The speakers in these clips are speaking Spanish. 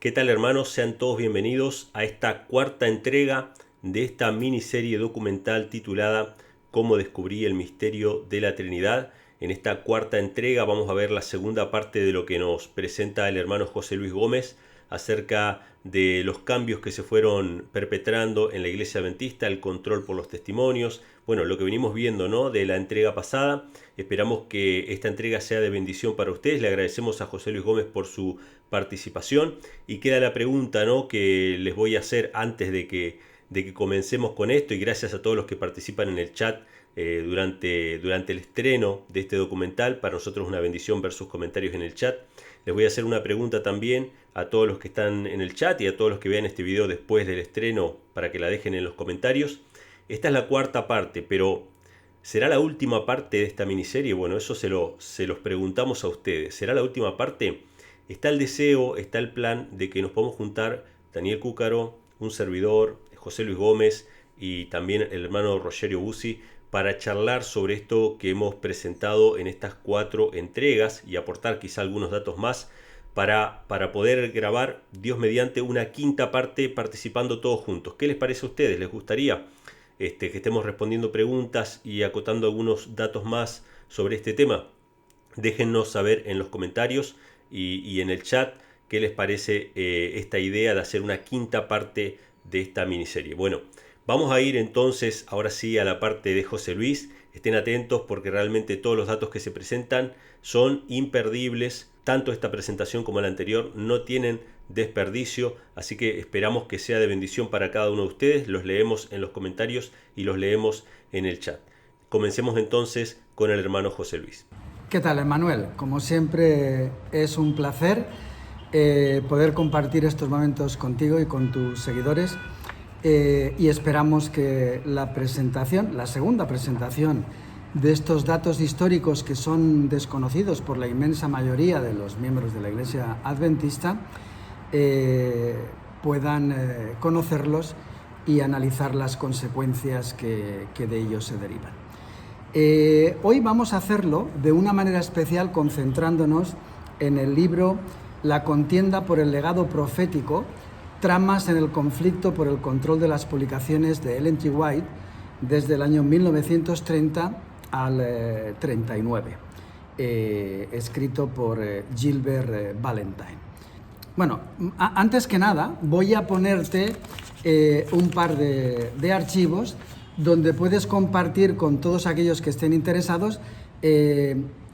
¿Qué tal, hermanos? Sean todos bienvenidos a esta cuarta entrega de esta miniserie documental titulada Cómo descubrí el misterio de la Trinidad. En esta cuarta entrega vamos a ver la segunda parte de lo que nos presenta el hermano José Luis Gómez acerca de los cambios que se fueron perpetrando en la Iglesia Adventista, el control por los testimonios, bueno, lo que venimos viendo, ¿no?, de la entrega pasada. Esperamos que esta entrega sea de bendición para ustedes. Le agradecemos a José Luis Gómez por su participación y queda la pregunta, ¿no?, que les voy a hacer antes de que comencemos con esto, y gracias a todos los que participan en el chat durante el estreno de este documental. Para nosotros es una bendición ver sus comentarios en el chat. Les voy a hacer una pregunta también a todos los que están en el chat y a todos los que vean este video después del estreno, para que la dejen en los comentarios. Esta es la cuarta parte, pero ¿será la última parte de esta miniserie? Bueno, eso se los preguntamos a ustedes. ¿Será la última parte? Está el deseo, está el plan de que nos podamos juntar Daniel Cúcaro, un servidor, José Luis Gómez y también el hermano Rogerio Bussi, para charlar sobre esto que hemos presentado en estas 4 entregas y aportar quizá algunos datos más para poder grabar, Dios mediante, una quinta parte participando todos juntos. ¿Qué les parece a ustedes? ¿Les gustaría que estemos respondiendo preguntas y acotando algunos datos más sobre este tema? Déjennos saber en los comentarios y en el chat qué les parece esta idea de hacer una quinta parte de esta miniserie. Bueno, vamos a ir entonces ahora sí a la parte de José Luis. Estén atentos porque realmente todos los datos que se presentan son imperdibles. Tanto esta presentación como la anterior no tienen desperdicio, así que esperamos que sea de bendición para cada uno de ustedes. Los leemos en los comentarios y los leemos en el chat. Comencemos entonces con el hermano José Luis. ¿Qué tal, Emmanuel? Como siempre es un placer poder compartir estos momentos contigo y con tus seguidores, y esperamos que la presentación, la segunda presentación de estos datos históricos que son desconocidos por la inmensa mayoría de los miembros de la Iglesia Adventista, puedan conocerlos y analizar las consecuencias que de ellos se derivan. Hoy vamos a hacerlo de una manera especial, concentrándonos en el libro La contienda por el legado profético, tramas en el conflicto por el control de las publicaciones de Ellen G. White desde el año 1930 al 39, escrito por Gilbert Valentine. Bueno, antes que nada voy a ponerte un par de archivos donde puedes compartir con todos aquellos que estén interesados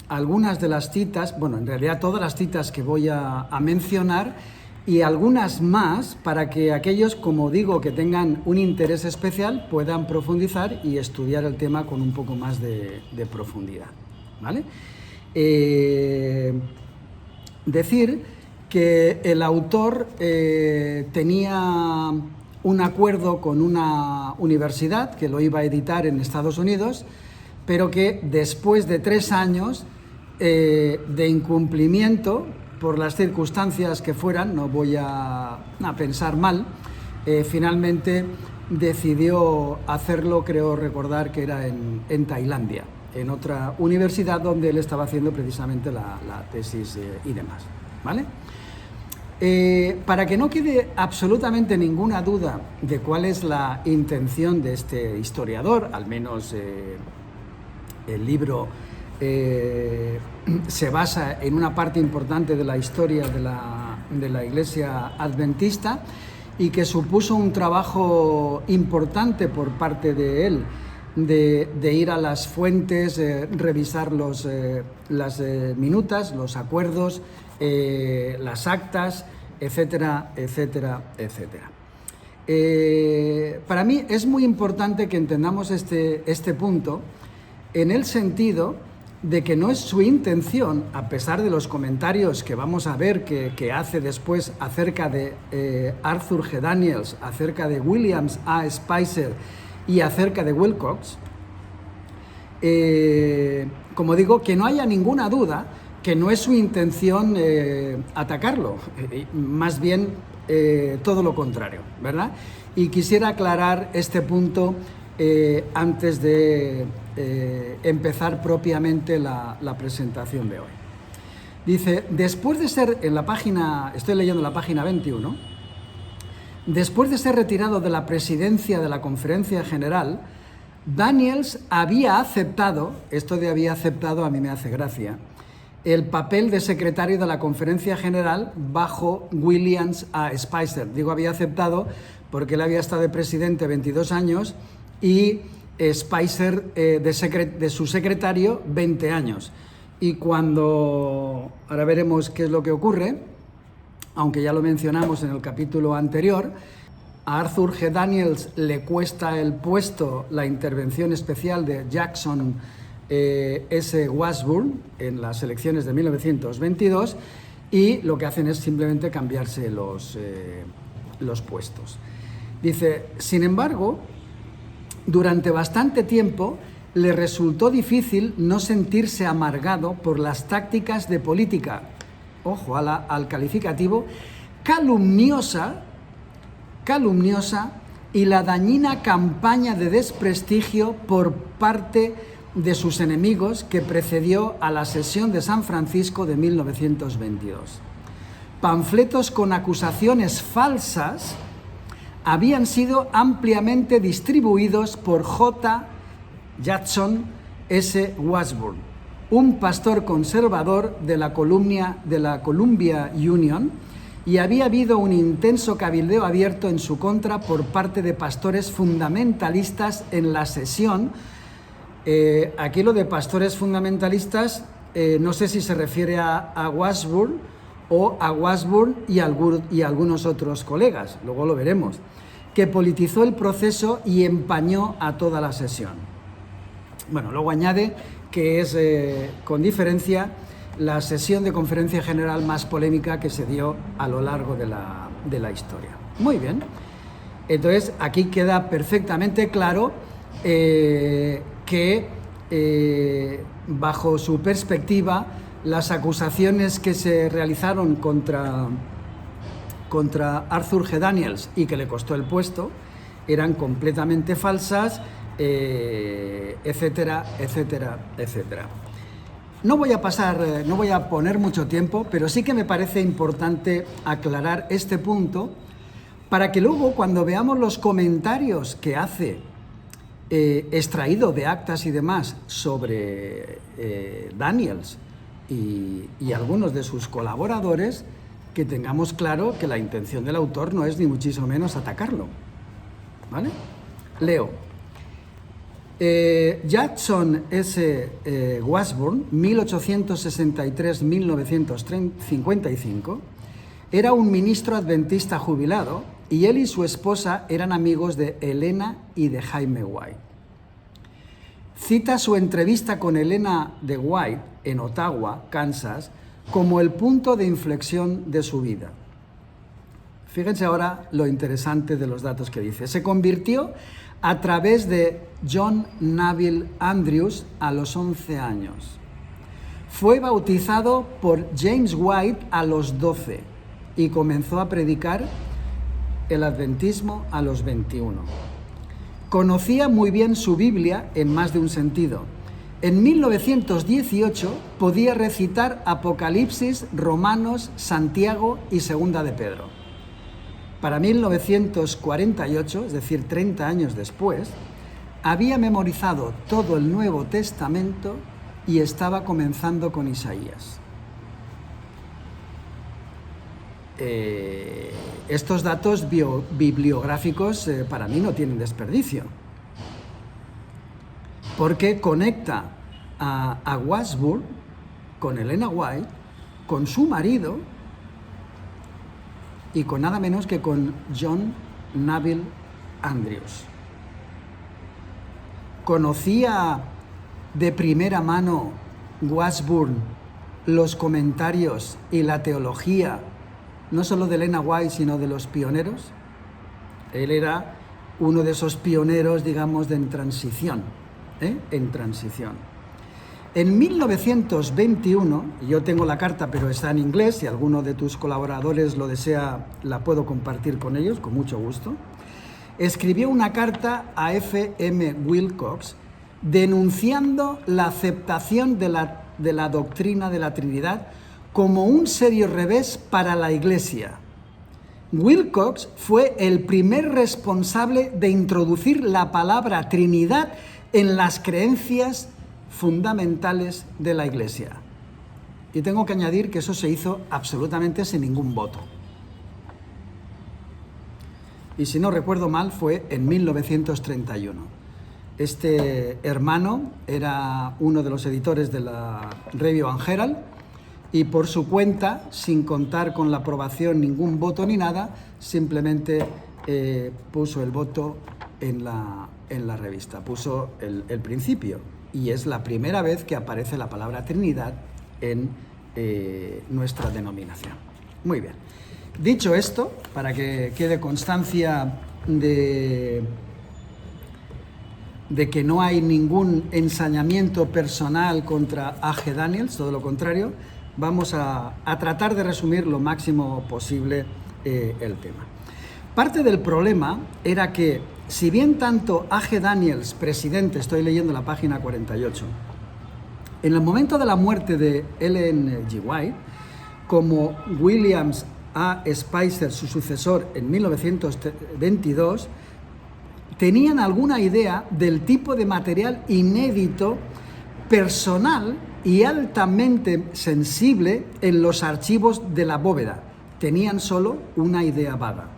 algunas de las citas, bueno, en realidad todas las citas que voy a mencionar, y algunas más para que aquellos, como digo, que tengan un interés especial puedan profundizar y estudiar el tema con un poco más de profundidad, ¿vale? Decir que el autor tenía un acuerdo con una universidad que lo iba a editar en Estados Unidos, pero que después de 3 años de incumplimiento, por las circunstancias que fueran, no voy a pensar mal, finalmente decidió hacerlo, creo recordar que era en Tailandia, en otra universidad donde él estaba haciendo precisamente la tesis y demás, ¿vale? Para que no quede absolutamente ninguna duda de cuál es la intención de este historiador, al menos el libro se basa en una parte importante de la historia de la Iglesia Adventista, y que supuso un trabajo importante por parte de él de ir a las fuentes, revisar las minutas, los acuerdos, las actas, etcétera, etcétera, etcétera. Para mí es muy importante que entendamos este punto, en el sentido de que no es su intención, a pesar de los comentarios que vamos a ver que hace después acerca de Arthur G. Daniels, acerca de Williams A. Spicer y acerca de Wilcox, como digo, que no haya ninguna duda que no es su intención atacarlo, más bien todo lo contrario, ¿verdad? Y quisiera aclarar este punto antes de empezar propiamente la presentación de hoy. Dice, después de ser, en la página, estoy leyendo la página 21, después de ser retirado de la presidencia de la Conferencia General, Daniels había aceptado, esto de había aceptado a mí me hace gracia, el papel de secretario de la Conferencia General bajo William A. Spicer. Digo había aceptado porque él había estado de presidente 22 años y Spicer de su secretario 20 años. Y cuando, ahora veremos qué es lo que ocurre, aunque ya lo mencionamos en el capítulo anterior, a Arthur G. Daniels le cuesta el puesto la intervención especial de Jackson S. Washburn en las elecciones de 1922 y lo que hacen es simplemente cambiarse los puestos. Dice, sin embargo, durante bastante tiempo le resultó difícil no sentirse amargado por las tácticas de política, ojo al calificativo, calumniosa y la dañina campaña de desprestigio por parte de sus enemigos que precedió a la sesión de San Francisco de 1922. Panfletos con acusaciones falsas habían sido ampliamente distribuidos por Jackson S. Washburn, un pastor conservador de la Columbia Union, y había habido un intenso cabildeo abierto en su contra por parte de pastores fundamentalistas en la sesión. Aquí lo de pastores fundamentalistas, no sé si se refiere a Washburn o a Washburn y algunos otros colegas, luego lo veremos, que politizó el proceso y empañó a toda la sesión. Bueno, luego añade que es, con diferencia, la sesión de conferencia general más polémica que se dio a lo largo de la historia. Muy bien. Entonces, aquí queda perfectamente claro que, bajo su perspectiva, las acusaciones que se realizaron contra Arthur G. Daniels y que le costó el puesto eran completamente falsas, etcétera, etcétera, etcétera. No voy a poner mucho tiempo, pero sí que me parece importante aclarar este punto para que luego, cuando veamos los comentarios que hace extraído de actas y demás sobre Daniels y algunos de sus colaboradores, que tengamos claro que la intención del autor no es ni muchísimo menos atacarlo. ¿Vale? Leo. Jackson S. Washburn, 1863-1955, era un ministro adventista jubilado y él y su esposa eran amigos de Elena y de Jaime White. Cita su entrevista con Elena de White en Ottawa, Kansas, como el punto de inflexión de su vida. Fíjense ahora lo interesante de los datos que dice. Se convirtió a través de John Neville Andrews a los 11 años. Fue bautizado por James White a los 12 y comenzó a predicar el adventismo a los 21. Conocía muy bien su Biblia en más de un sentido. En 1918 podía recitar Apocalipsis, Romanos, Santiago y Segunda de Pedro. Para 1948, es decir, 30 años después, había memorizado todo el Nuevo Testamento y estaba comenzando con Isaías. Estos datos bibliográficos para mí no tienen desperdicio, porque conecta a Washburn con Elena White, con su marido y con nada menos que con John Neville Andrews. Conocía de primera mano Washburn los comentarios y la teología, no solo de Elena White, sino de los pioneros. Él era uno de esos pioneros, digamos, en transición. En 1921, yo tengo la carta, pero está en inglés, si alguno de tus colaboradores lo desea, la puedo compartir con ellos, con mucho gusto. Escribió una carta a F.M. Wilcox denunciando la aceptación de la doctrina de la Trinidad como un serio revés para la Iglesia. Wilcox fue el primer responsable de introducir la palabra Trinidad en las creencias fundamentales de la Iglesia. Y tengo que añadir que eso se hizo absolutamente sin ningún voto. Y si no recuerdo mal, fue en 1931. Este hermano era uno de los editores de la Review and Herald, y por su cuenta, sin contar con la aprobación, ningún voto ni nada, simplemente puso el voto en la revista, puso el principio. Y es la primera vez que aparece la palabra Trinidad en nuestra denominación. Muy bien. Dicho esto, para que quede constancia de que no hay ningún ensañamiento personal contra A.G. Daniels, todo lo contrario, vamos a tratar de resumir lo máximo posible el tema. Parte del problema era que, si bien tanto A.G. Daniels, presidente, estoy leyendo la página 48, en el momento de la muerte de Ellen G. White, como Williams A. Spicer, su sucesor, en 1922, tenían alguna idea del tipo de material inédito, personal y altamente sensible en los archivos de la bóveda. Tenían solo una idea vaga.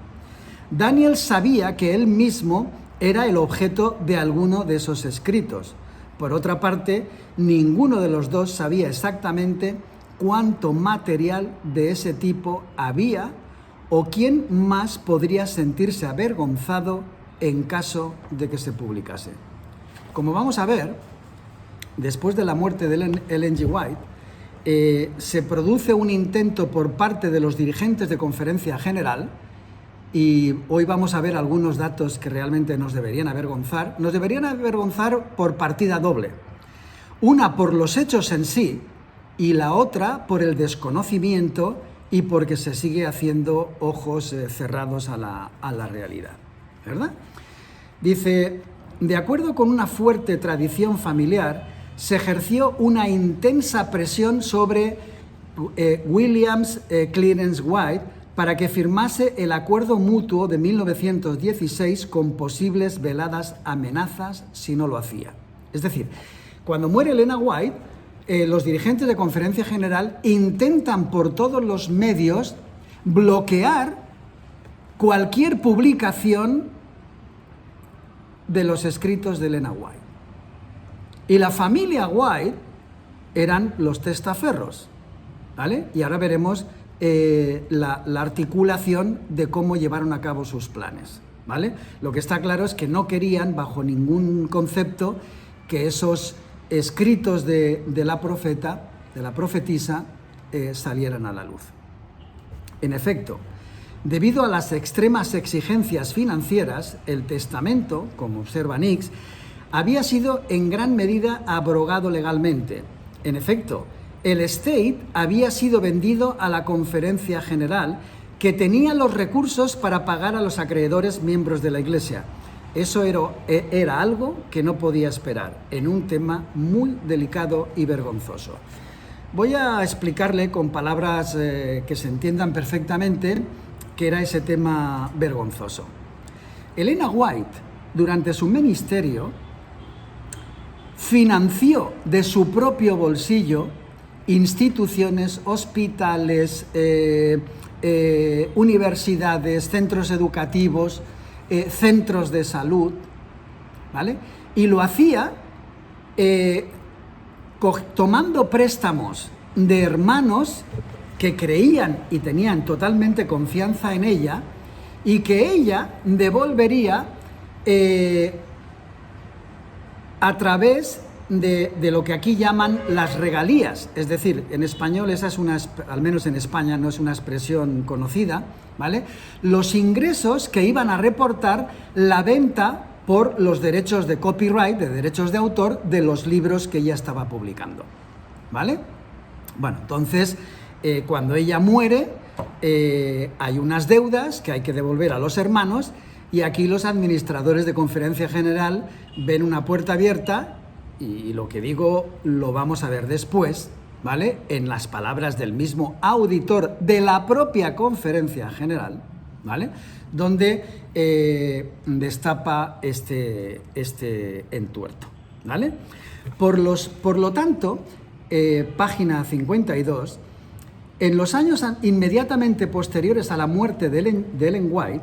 Daniel sabía que él mismo era el objeto de alguno de esos escritos. Por otra parte, ninguno de los dos sabía exactamente cuánto material de ese tipo había o quién más podría sentirse avergonzado en caso de que se publicase. Como vamos a ver, después de la muerte de Ellen G. White, se produce un intento por parte de los dirigentes de Conferencia General, y hoy vamos a ver algunos datos que realmente nos deberían avergonzar. Nos deberían avergonzar por partida doble. Una por los hechos en sí y la otra por el desconocimiento y porque se sigue haciendo ojos cerrados a la realidad, ¿verdad? Dice, de acuerdo con una fuerte tradición familiar, se ejerció una intensa presión sobre Williams Clarence White para que firmase el acuerdo mutuo de 1916 con posibles veladas amenazas si no lo hacía. Es decir, cuando muere Elena White, los dirigentes de Conferencia General intentan por todos los medios bloquear cualquier publicación de los escritos de Elena White. Y la familia White eran los testaferros, ¿vale? Y ahora veremos la articulación de cómo llevaron a cabo sus planes, ¿vale? Lo que está claro es que no querían, bajo ningún concepto, que esos escritos de la profetisa, salieran a la luz. En efecto, debido a las extremas exigencias financieras, el testamento, como observa Nix, había sido en gran medida abrogado legalmente. En efecto, el estate había sido vendido a la Conferencia General, que tenía los recursos para pagar a los acreedores miembros de la Iglesia. Eso era algo que no podía esperar, en un tema muy delicado y vergonzoso. Voy a explicarle con palabras que se entiendan perfectamente qué era ese tema vergonzoso. Elena White, durante su ministerio, financió de su propio bolsillo instituciones, hospitales, universidades, centros educativos, centros de salud, ¿vale? Y lo hacía tomando préstamos de hermanos que creían y tenían totalmente confianza en ella y que ella devolvería a través de lo que aquí llaman las regalías. Es decir, en español esa es al menos en España no es una expresión conocida, ¿vale? Los ingresos que iban a reportar la venta por los derechos de copyright, de derechos de autor, de los libros que ella estaba publicando, ¿vale? Bueno, entonces, cuando ella muere, hay unas deudas que hay que devolver a los hermanos, y aquí los administradores de Conferencia General ven una puerta abierta, y lo que digo lo vamos a ver después, ¿vale? En las palabras del mismo auditor de la propia Conferencia General, ¿vale? Donde destapa este entuerto, ¿vale? Por lo tanto, página 52, en los años inmediatamente posteriores a la muerte de Ellen White,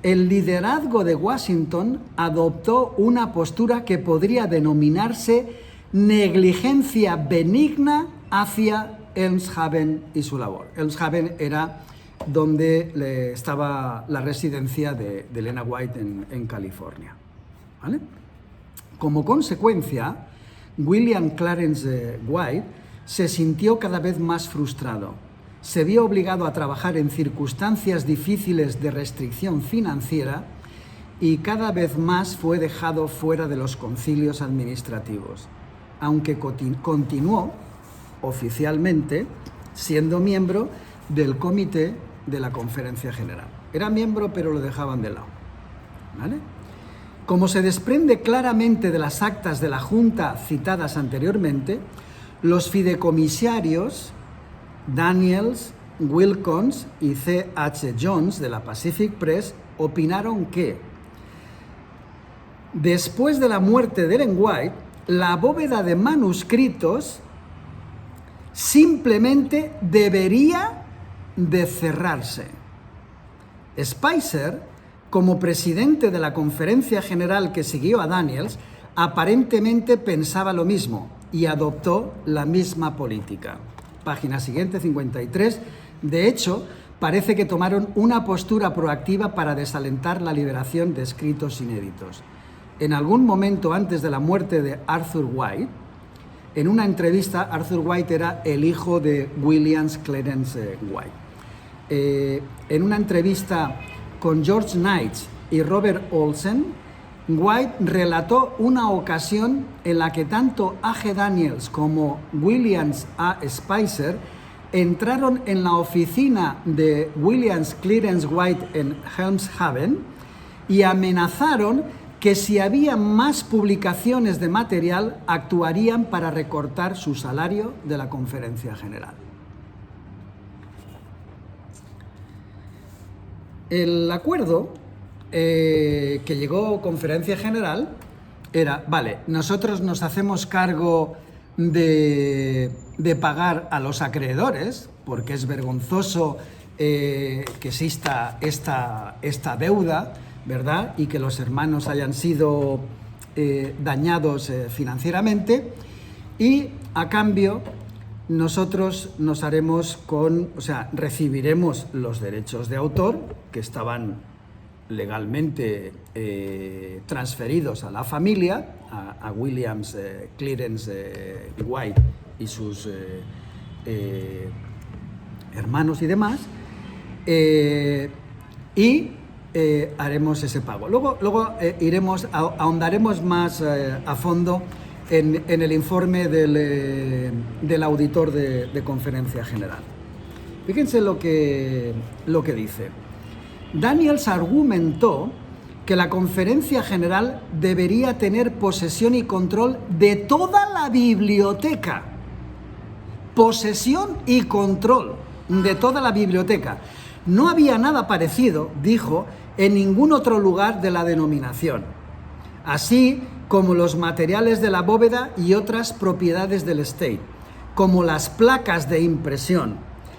el liderazgo de Washington adoptó una postura que podría denominarse negligencia benigna hacia Elmshaven y su labor. Elmshaven era donde estaba la residencia de Elena White en California, ¿vale? Como consecuencia, William Clarence White se sintió cada vez más frustrado. Se vio obligado a trabajar en circunstancias difíciles de restricción financiera y cada vez más fue dejado fuera de los concilios administrativos, aunque continuó oficialmente siendo miembro del comité de la Conferencia General. Era miembro, pero lo dejaban de lado, ¿vale? Como se desprende claramente de las actas de la Junta citadas anteriormente, los fideicomisarios Daniels, Wilkins y C.H. Jones de la Pacific Press opinaron que después de la muerte de Ellen White, la bóveda de manuscritos simplemente debería de cerrarse. Spicer, como presidente de la Conferencia General que siguió a Daniels, aparentemente pensaba lo mismo y adoptó la misma política. Página siguiente, 53. De hecho, parece que tomaron una postura proactiva para desalentar la liberación de escritos inéditos. En algún momento antes de la muerte de Arthur White, en una entrevista, Arthur White era el hijo de William Clarence White. En una entrevista con George Knight y Robert Olsen, White relató una ocasión en la que tanto A.G. Daniels como William A. Spicer entraron en la oficina de William Clarence White en Elmshaven y amenazaron que si había más publicaciones de material, actuarían para recortar su salario de la Conferencia General. El acuerdo que llegó Conferencia General era, vale, nosotros nos hacemos cargo de pagar a los acreedores, porque es vergonzoso que exista esta deuda, ¿verdad? Y que los hermanos hayan sido dañados financieramente, y a cambio nosotros nos haremos recibiremos los derechos de autor que estaban legalmente transferidos a la familia, a Williams Clarence White y sus hermanos y demás, y haremos ese pago. Luego ahondaremos más a fondo en el informe del auditor de Conferencia General. Fíjense lo que dice. Daniels argumentó que la Conferencia General debería tener posesión y control de toda la biblioteca. Posesión y control de toda la biblioteca. No había nada parecido, dijo, en ningún otro lugar de la denominación, así como los materiales de la bóveda y otras propiedades del estate, como las placas de impresión.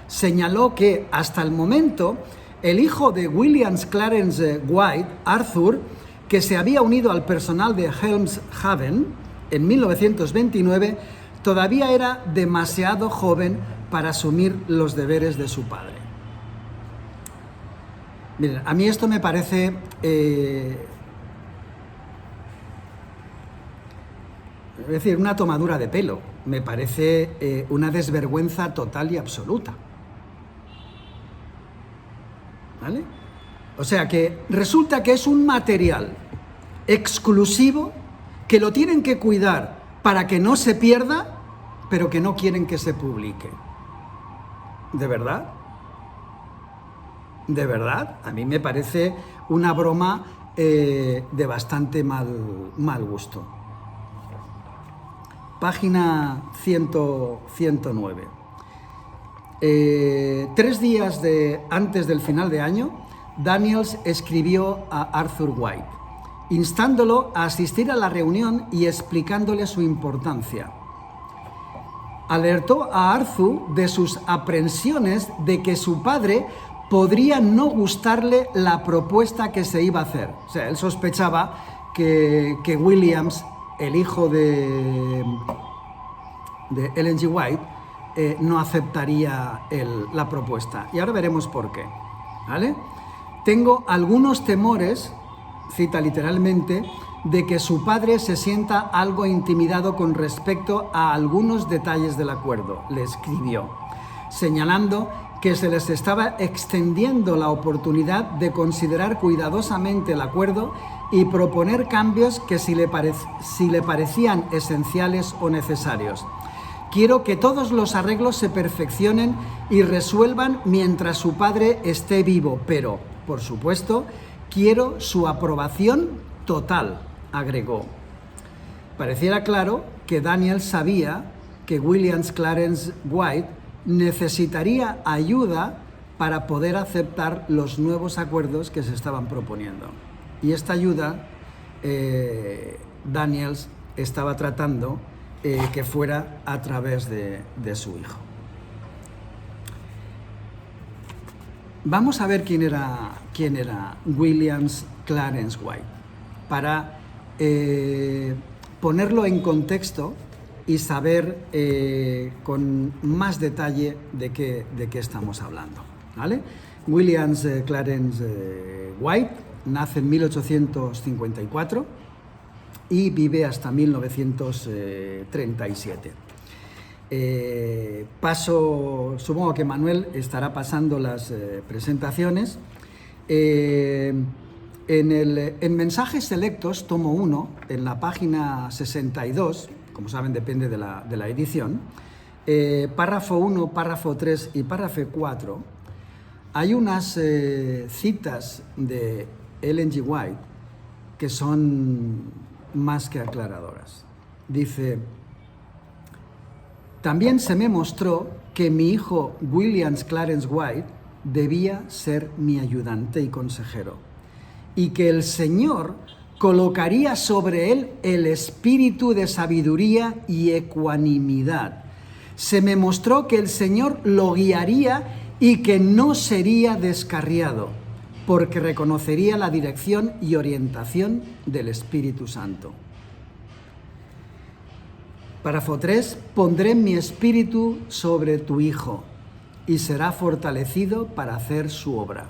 Señaló que, hasta el momento, el hijo de William Clarence White, Arthur, que se había unido al personal de Elmshaven en 1929, todavía era demasiado joven para asumir los deberes de su padre. Miren, a mí esto me parece es decir, una tomadura de pelo, me parece una desvergüenza total y absoluta. ¿Vale? O sea que resulta que es un material exclusivo que lo tienen que cuidar para que no se pierda, pero que no quieren que se publique. ¿De verdad? ¿De verdad? A mí me parece una broma de bastante mal gusto. página 109. 3 días antes del final de año, Daniels escribió a Arthur White, instándolo a asistir a la reunión y explicándole su importancia. Alertó a Arthur de sus aprensiones de que su padre podría no gustarle la propuesta que se iba a hacer. O sea, él sospechaba que Williams, el hijo de Ellen G. White, no aceptaría la propuesta. Y ahora veremos por qué. ¿Vale? Tengo algunos temores, cita literalmente, de que su padre se sienta algo intimidado con respecto a algunos detalles del acuerdo, le escribió, señalando que se les estaba extendiendo la oportunidad de considerar cuidadosamente el acuerdo y proponer cambios que si le parecían esenciales o necesarios. Quiero que todos los arreglos se perfeccionen y resuelvan mientras su padre esté vivo, pero, por supuesto, quiero su aprobación total, agregó. Pareciera claro que Daniel sabía que William Clarence White necesitaría ayuda para poder aceptar los nuevos acuerdos que se estaban proponiendo. Y esta ayuda Daniels estaba tratando que fuera a través de su hijo. Vamos a ver quién era William Clarence White, para ponerlo en contexto y saber con más detalle de qué estamos hablando, ¿vale? William Clarence White nace en 1854 y vive hasta 1937. Supongo que Manuel estará pasando las presentaciones. En Mensajes Selectos, tomo 1, en la página 62, como saben depende de la edición, párrafo 1, párrafo 3 y párrafo 4, hay unas citas de Ellen G. White que son más que aclaradoras. Dice: también se me mostró que mi hijo William Clarence White debía ser mi ayudante y consejero, y que el Señor colocaría sobre él el espíritu de sabiduría y ecuanimidad. Se me mostró que el Señor lo guiaría y que no sería descarriado, porque reconocería la dirección y orientación del Espíritu Santo. Párrafo 3. Pondré mi espíritu sobre tu hijo y será fortalecido para hacer su obra.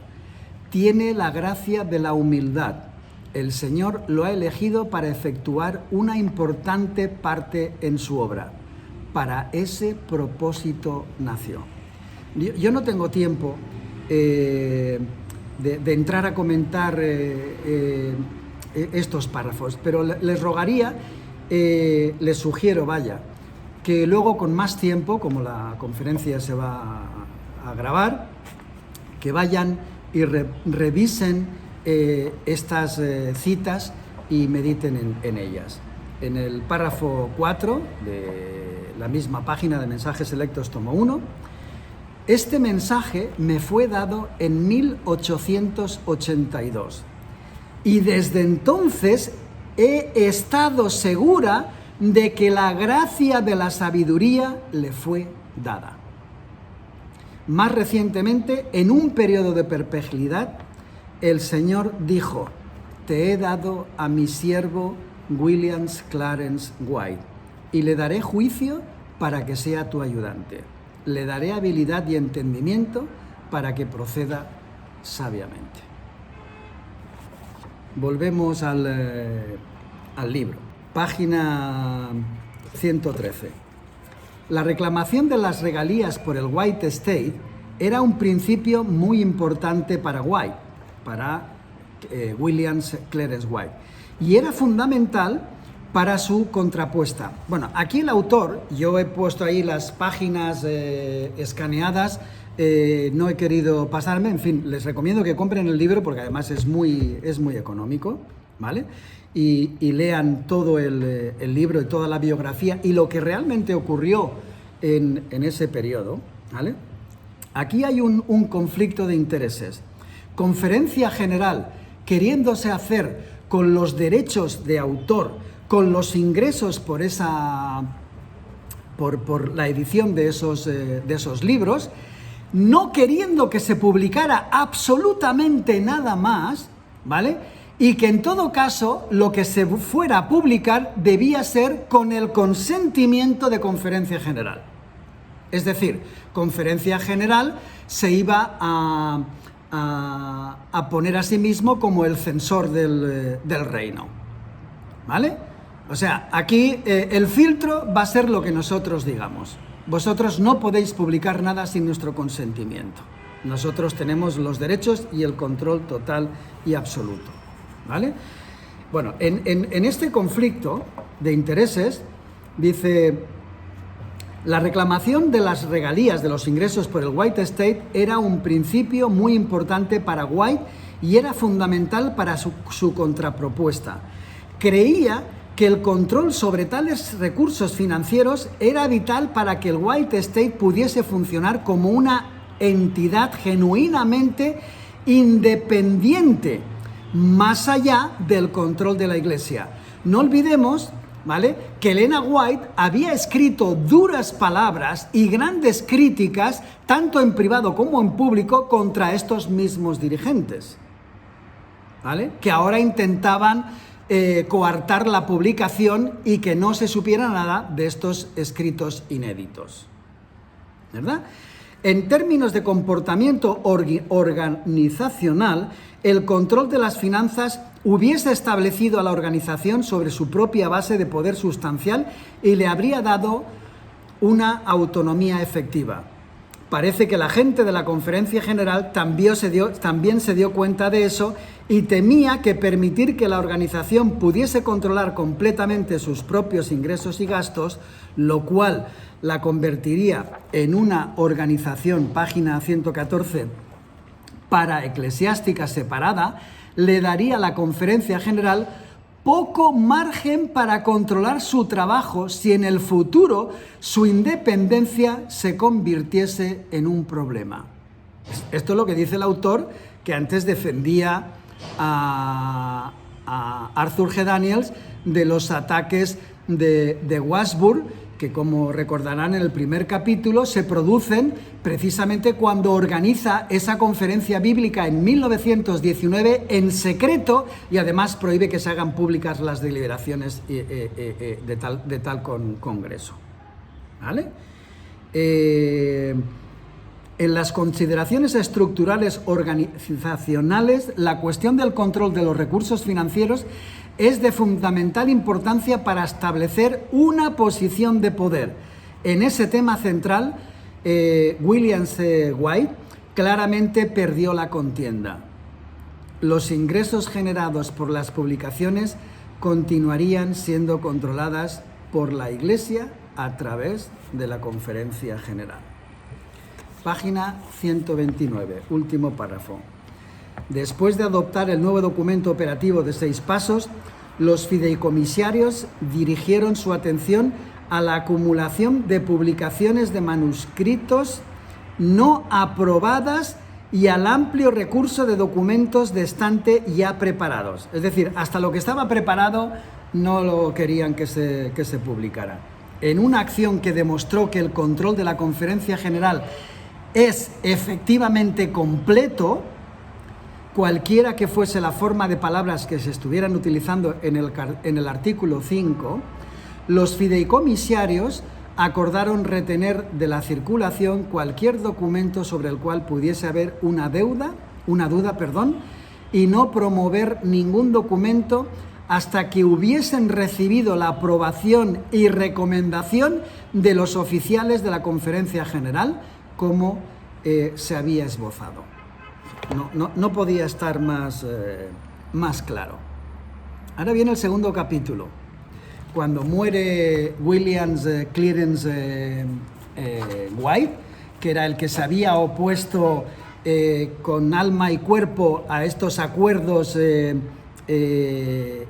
Tiene la gracia de la humildad. El Señor lo ha elegido para efectuar una importante parte en su obra. Para ese propósito nació. Yo no tengo tiempo de entrar a comentar estos párrafos, pero les rogaría, les sugiero, que luego con más tiempo, como la conferencia se va a grabar, que vayan y revisen estas citas y mediten en ellas. En el párrafo 4 de la misma página de Mensajes Selectos, tomo 1, este mensaje me fue dado en 1882 y desde entonces he estado segura de que la gracia de la sabiduría le fue dada. Más recientemente, en un periodo de perplejidad, el Señor dijo: te he dado a mi siervo William Clarence White y le daré juicio para que sea tu ayudante. Le daré habilidad y entendimiento para que proceda sabiamente. Volvemos al libro. Página 113. La reclamación de las regalías por el White Estate era un principio muy importante para White, para William Clarence White, y era fundamental para su contrapuesta. Bueno, aquí el autor, yo he puesto ahí las páginas escaneadas, no he querido pasarme, en fin, les recomiendo que compren el libro porque además es muy económico, ¿vale? y lean todo el libro y toda la biografía y lo que realmente ocurrió en ese periodo, ¿vale? Aquí hay un conflicto de intereses. Conferencia General, queriéndose hacer con los derechos de autor, con los ingresos por la edición de esos libros, no queriendo que se publicara absolutamente nada más, ¿vale? Y que en todo caso lo que se fuera a publicar debía ser con el consentimiento de Conferencia General. Es decir, Conferencia General se iba a poner a sí mismo como el censor del reino, ¿vale? O sea, aquí el filtro va a ser lo que nosotros digamos. Vosotros no podéis publicar nada sin nuestro consentimiento. Nosotros tenemos los derechos y el control total y absoluto, ¿vale? Bueno, en este conflicto de intereses, dice, la reclamación de las regalías de los ingresos por el White Estate era un principio muy importante para White y era fundamental para su contrapropuesta. Creía que el control sobre tales recursos financieros era vital para que el White Estate pudiese funcionar como una entidad genuinamente independiente, más allá del control de la Iglesia. No olvidemos, ¿vale?, que Elena White había escrito duras palabras y grandes críticas, tanto en privado como en público, contra estos mismos dirigentes, ¿vale?, que ahora intentaban coartar la publicación y que no se supiera nada de estos escritos inéditos, ¿verdad? En términos de comportamiento organizacional, el control de las finanzas hubiese establecido a la organización sobre su propia base de poder sustancial y le habría dado una autonomía efectiva. Parece que la gente de la Conferencia General también se dio cuenta de eso y temía que permitir que la organización pudiese controlar completamente sus propios ingresos y gastos, lo cual la convertiría en una organización, página 114, paraeclesiástica separada, le daría a la Conferencia General poco margen para controlar su trabajo si en el futuro su independencia se convirtiese en un problema. Esto es lo que dice el autor, que antes defendía a Arthur G. Daniels de los ataques de Washburn, que, como recordarán en el primer capítulo, se producen precisamente cuando organiza esa conferencia bíblica en 1919 en secreto y además prohíbe que se hagan públicas las deliberaciones de tal congreso, ¿vale? En las consideraciones estructurales organizacionales, la cuestión del control de los recursos financieros es de fundamental importancia para establecer una posición de poder. En ese tema central, William White claramente perdió la contienda. Los ingresos generados por las publicaciones continuarían siendo controladas por la Iglesia a través de la Conferencia General. Página 129, último párrafo. Después de adoptar el nuevo documento operativo de 6 pasos, los fideicomisarios dirigieron su atención a la acumulación de publicaciones de manuscritos no aprobadas y al amplio recurso de documentos de estante ya preparados. Es decir, hasta lo que estaba preparado no lo querían que se publicara. En una acción que demostró que el control de la Conferencia General es efectivamente completo, cualquiera que fuese la forma de palabras que se estuvieran utilizando en el artículo 5, los fideicomisarios acordaron retener de la circulación cualquier documento sobre el cual pudiese haber una duda, y no promover ningún documento hasta que hubiesen recibido la aprobación y recomendación de los oficiales de la Conferencia General, como se había esbozado. No podía estar más claro. Ahora viene el segundo capítulo. Cuando muere William Clarence White, que era el que se había opuesto con alma y cuerpo a estos acuerdos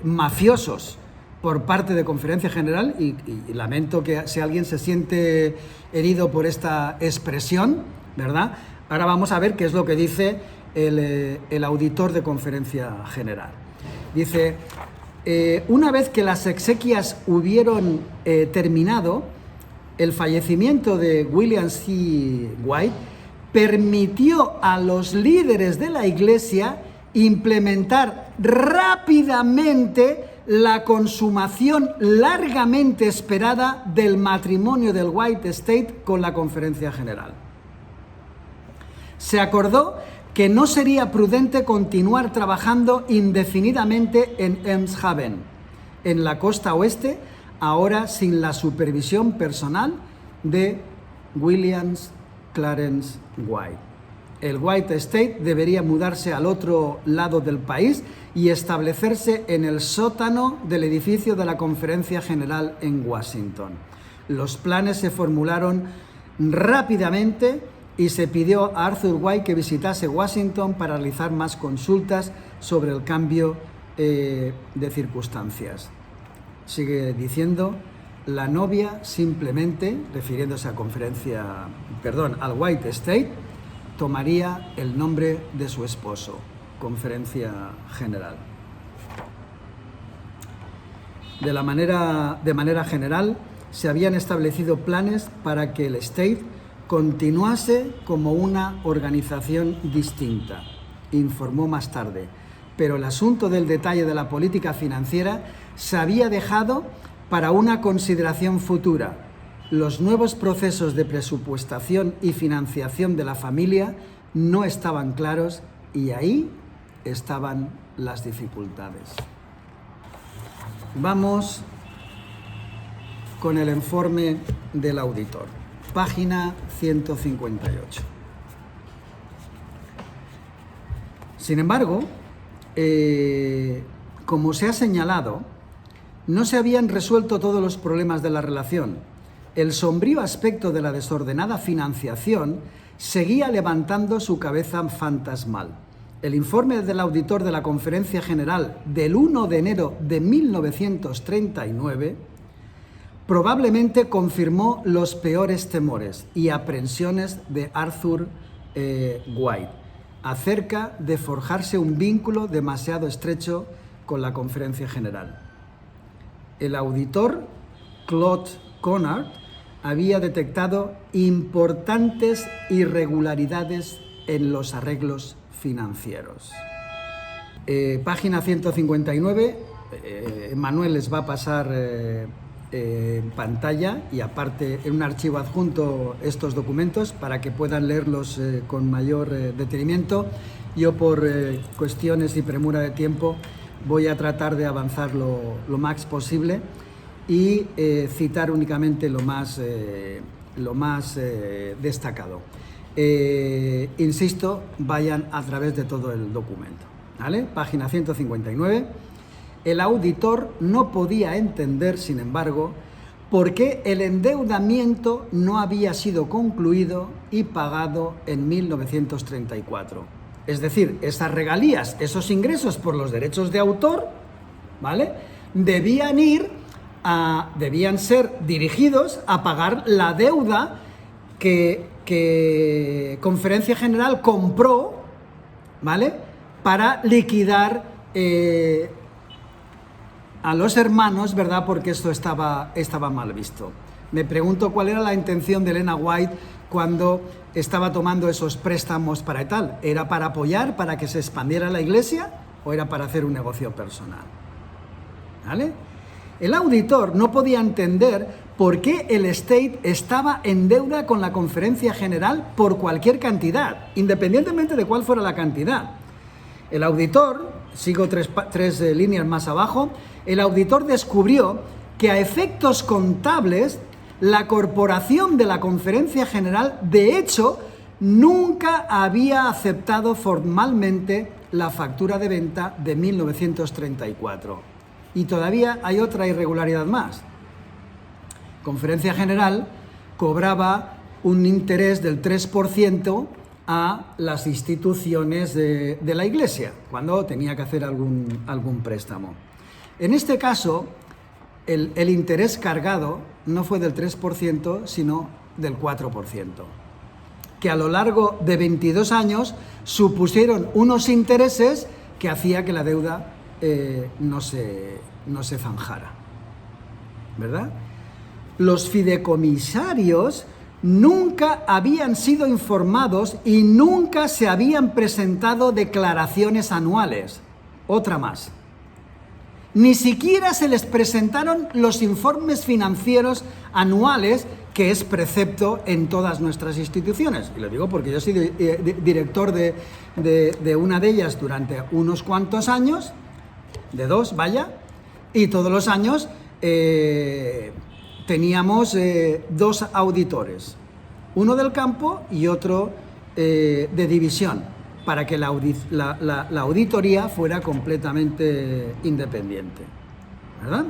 mafiosos por parte de Conferencia General, y lamento que si alguien se siente herido por esta expresión, ¿verdad? Ahora vamos a ver qué es lo que dice el auditor de Conferencia General. Dice, una vez que las exequias hubieron terminado, el fallecimiento de William C. White permitió a los líderes de la Iglesia implementar rápidamente la consumación largamente esperada del matrimonio del White Estate con la Conferencia General. Se acordó que no sería prudente continuar trabajando indefinidamente en Eemshaven, en la costa oeste, ahora sin la supervisión personal de William Clarence White. El White Estate debería mudarse al otro lado del país y establecerse en el sótano del edificio de la Conferencia General en Washington. Los planes se formularon rápidamente y se pidió a Arthur White que visitase Washington para realizar más consultas sobre el cambio de circunstancias. Sigue diciendo, la novia simplemente, refiriéndose a al White Estate, tomaría el nombre de su esposo, Conferencia General. De manera general, se habían establecido planes para que el Estate continuase como una organización distinta, informó más tarde, pero el asunto del detalle de la política financiera se había dejado para una consideración futura. Los nuevos procesos de presupuestación y financiación de la familia no estaban claros y ahí estaban las dificultades. Vamos con el informe del auditor, página 158. Sin embargo, como se ha señalado, no se habían resuelto todos los problemas de la relación. El sombrío aspecto de la desordenada financiación seguía levantando su cabeza fantasmal. El informe del auditor de la Conferencia General del 1 de enero de 1939 probablemente confirmó los peores temores y aprensiones de Arthur White acerca de forjarse un vínculo demasiado estrecho con la Conferencia General. El auditor, Claude Conard, había detectado importantes irregularidades en los arreglos financieros. Página 159, Manuel les va a pasar en pantalla y aparte en un archivo adjunto estos documentos para que puedan leerlos con mayor detenimiento. Yo por cuestiones y premura de tiempo voy a tratar de avanzar lo más posible y citar únicamente lo más destacado. Insisto, vayan a través de todo el documento, ¿vale? Página 159. El auditor no podía entender, sin embargo, por qué el endeudamiento no había sido concluido y pagado en 1934. Es decir, esas regalías, esos ingresos por los derechos de autor, ¿vale?, debían ser dirigidos a pagar la deuda que Conferencia General compró, ¿vale?, para liquidar a los hermanos, ¿verdad?, porque esto estaba mal visto. Me pregunto cuál era la intención de Elena White cuando estaba tomando esos préstamos para tal. ¿Era para apoyar, para que se expandiera la iglesia o era para hacer un negocio personal? ¿Vale? El auditor no podía entender por qué el estate estaba en deuda con la Conferencia General por cualquier cantidad, independientemente de cuál fuera la cantidad. El auditor, sigo tres líneas más abajo, el auditor descubrió que a efectos contables la corporación de la Conferencia General, de hecho, nunca había aceptado formalmente la factura de venta de 1934. Y todavía hay otra irregularidad más. Conferencia General cobraba un interés del 3% a las instituciones de la Iglesia, cuando tenía que hacer algún préstamo. En este caso, el interés cargado no fue del 3%, sino del 4%, que a lo largo de 22 años supusieron unos intereses que hacía que la deuda no se zanjara, ¿verdad? Los fideicomisarios nunca habían sido informados y nunca se habían presentado declaraciones anuales. Otra más. Ni siquiera se les presentaron los informes financieros anuales, que es precepto en todas nuestras instituciones. Y lo digo porque yo soy director de una de ellas durante unos cuantos años, de 2, vaya, y todos los años teníamos 2 auditores, uno del campo y otro de división, para que la auditoría fuera completamente independiente, ¿verdad?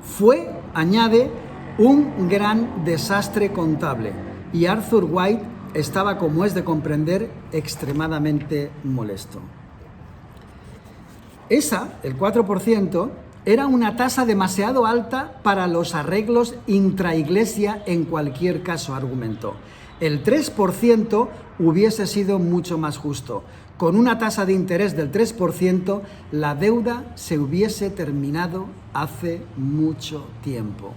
Fue, añade, un gran desastre contable, y Arthur White estaba, como es de comprender, extremadamente molesto. El 4%, era una tasa demasiado alta para los arreglos intraiglesia en cualquier caso, argumentó. El 3% hubiese sido mucho más justo. Con una tasa de interés del 3%, la deuda se hubiese terminado hace mucho tiempo.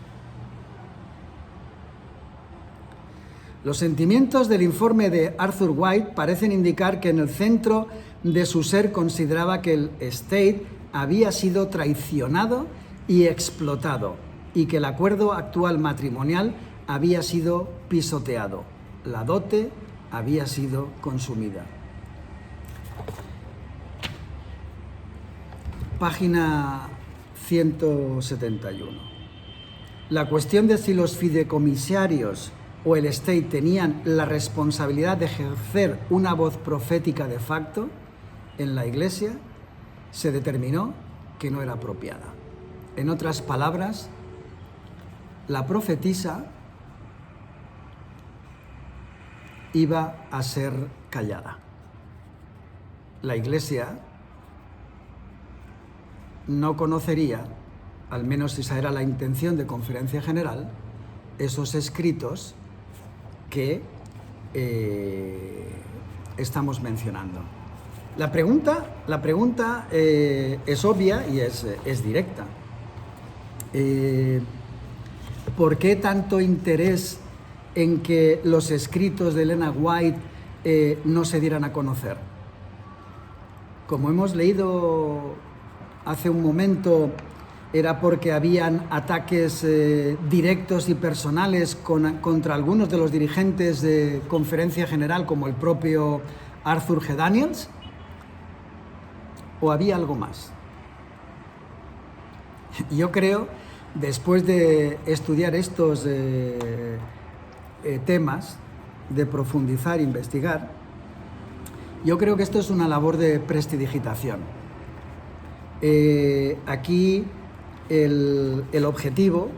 Los sentimientos del informe de Arthur White parecen indicar que en el centro de su ser consideraba que el estate había sido traicionado y explotado, y que el acuerdo actual matrimonial había sido pisoteado. La dote había sido consumida. Página 171. La cuestión de si los fideicomisarios o el estate tenían la responsabilidad de ejercer una voz profética de facto en la Iglesia, se determinó que no era apropiada. En otras palabras, la profetisa iba a ser callada. La Iglesia no conocería, al menos esa era la intención de Conferencia General, esos escritos que estamos mencionando. La pregunta es obvia y es directa. ¿Por qué tanto interés en que los escritos de Elena White no se dieran a conocer? Como hemos leído hace un momento, era porque habían ataques directos y personales contra algunos de los dirigentes de Conferencia General, como el propio Arthur G. Daniels, ¿o había algo más? Yo creo, después de estudiar estos temas, de profundizar, investigar, yo creo que esto es una labor de prestidigitación. Aquí el objetivo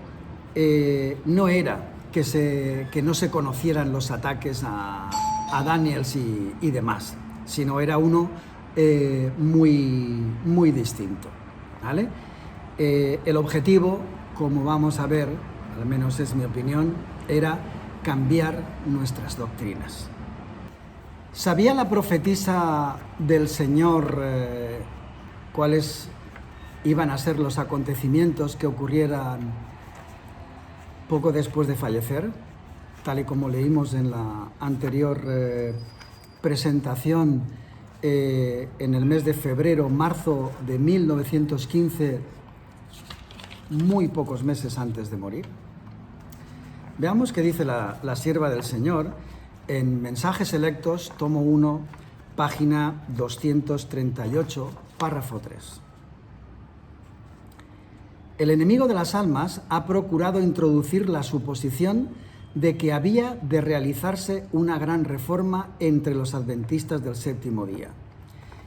no era que no se conocieran los ataques a Daniels y demás, sino era uno muy distinto, ¿vale? El objetivo, como vamos a ver, al menos es mi opinión, era cambiar nuestras doctrinas. ¿Sabía la profetisa del Señor cuáles iban a ser los acontecimientos que ocurrieran poco después de fallecer? Tal y como leímos en la anterior presentación, en el mes de febrero, marzo de 1915, muy pocos meses antes de morir. Veamos qué dice la sierva del Señor en Mensajes Selectos, tomo 1, página 238, párrafo 3. El enemigo de las almas ha procurado introducir la suposición de que había de realizarse una gran reforma entre los adventistas del séptimo día,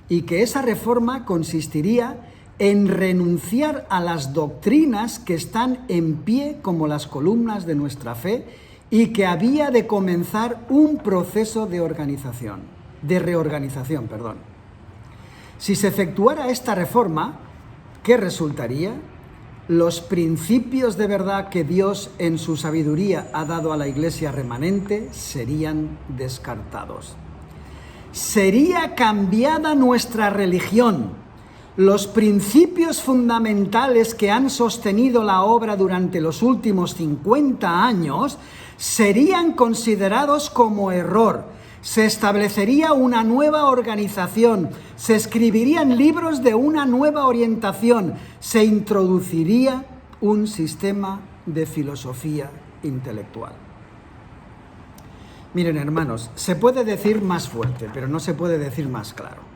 y que esa reforma consistiría en renunciar a las doctrinas que están en pie como las columnas de nuestra fe y que había de comenzar un proceso de reorganización. Si se efectuara esta reforma, ¿qué resultaría? Los principios de verdad que Dios en su sabiduría ha dado a la Iglesia remanente serían descartados. Sería cambiada nuestra religión. Los principios fundamentales que han sostenido la obra durante los últimos 50 años serían considerados como error. Se establecería una nueva organización, se escribirían libros de una nueva orientación, se introduciría un sistema de filosofía intelectual. Miren, hermanos, se puede decir más fuerte, pero no se puede decir más claro.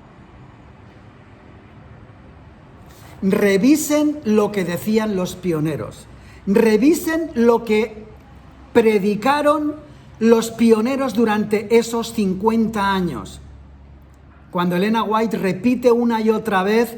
Revisen lo que decían los pioneros, revisen lo que predicaron los pioneros durante esos 50 años. Cuando Elena White repite una y otra vez,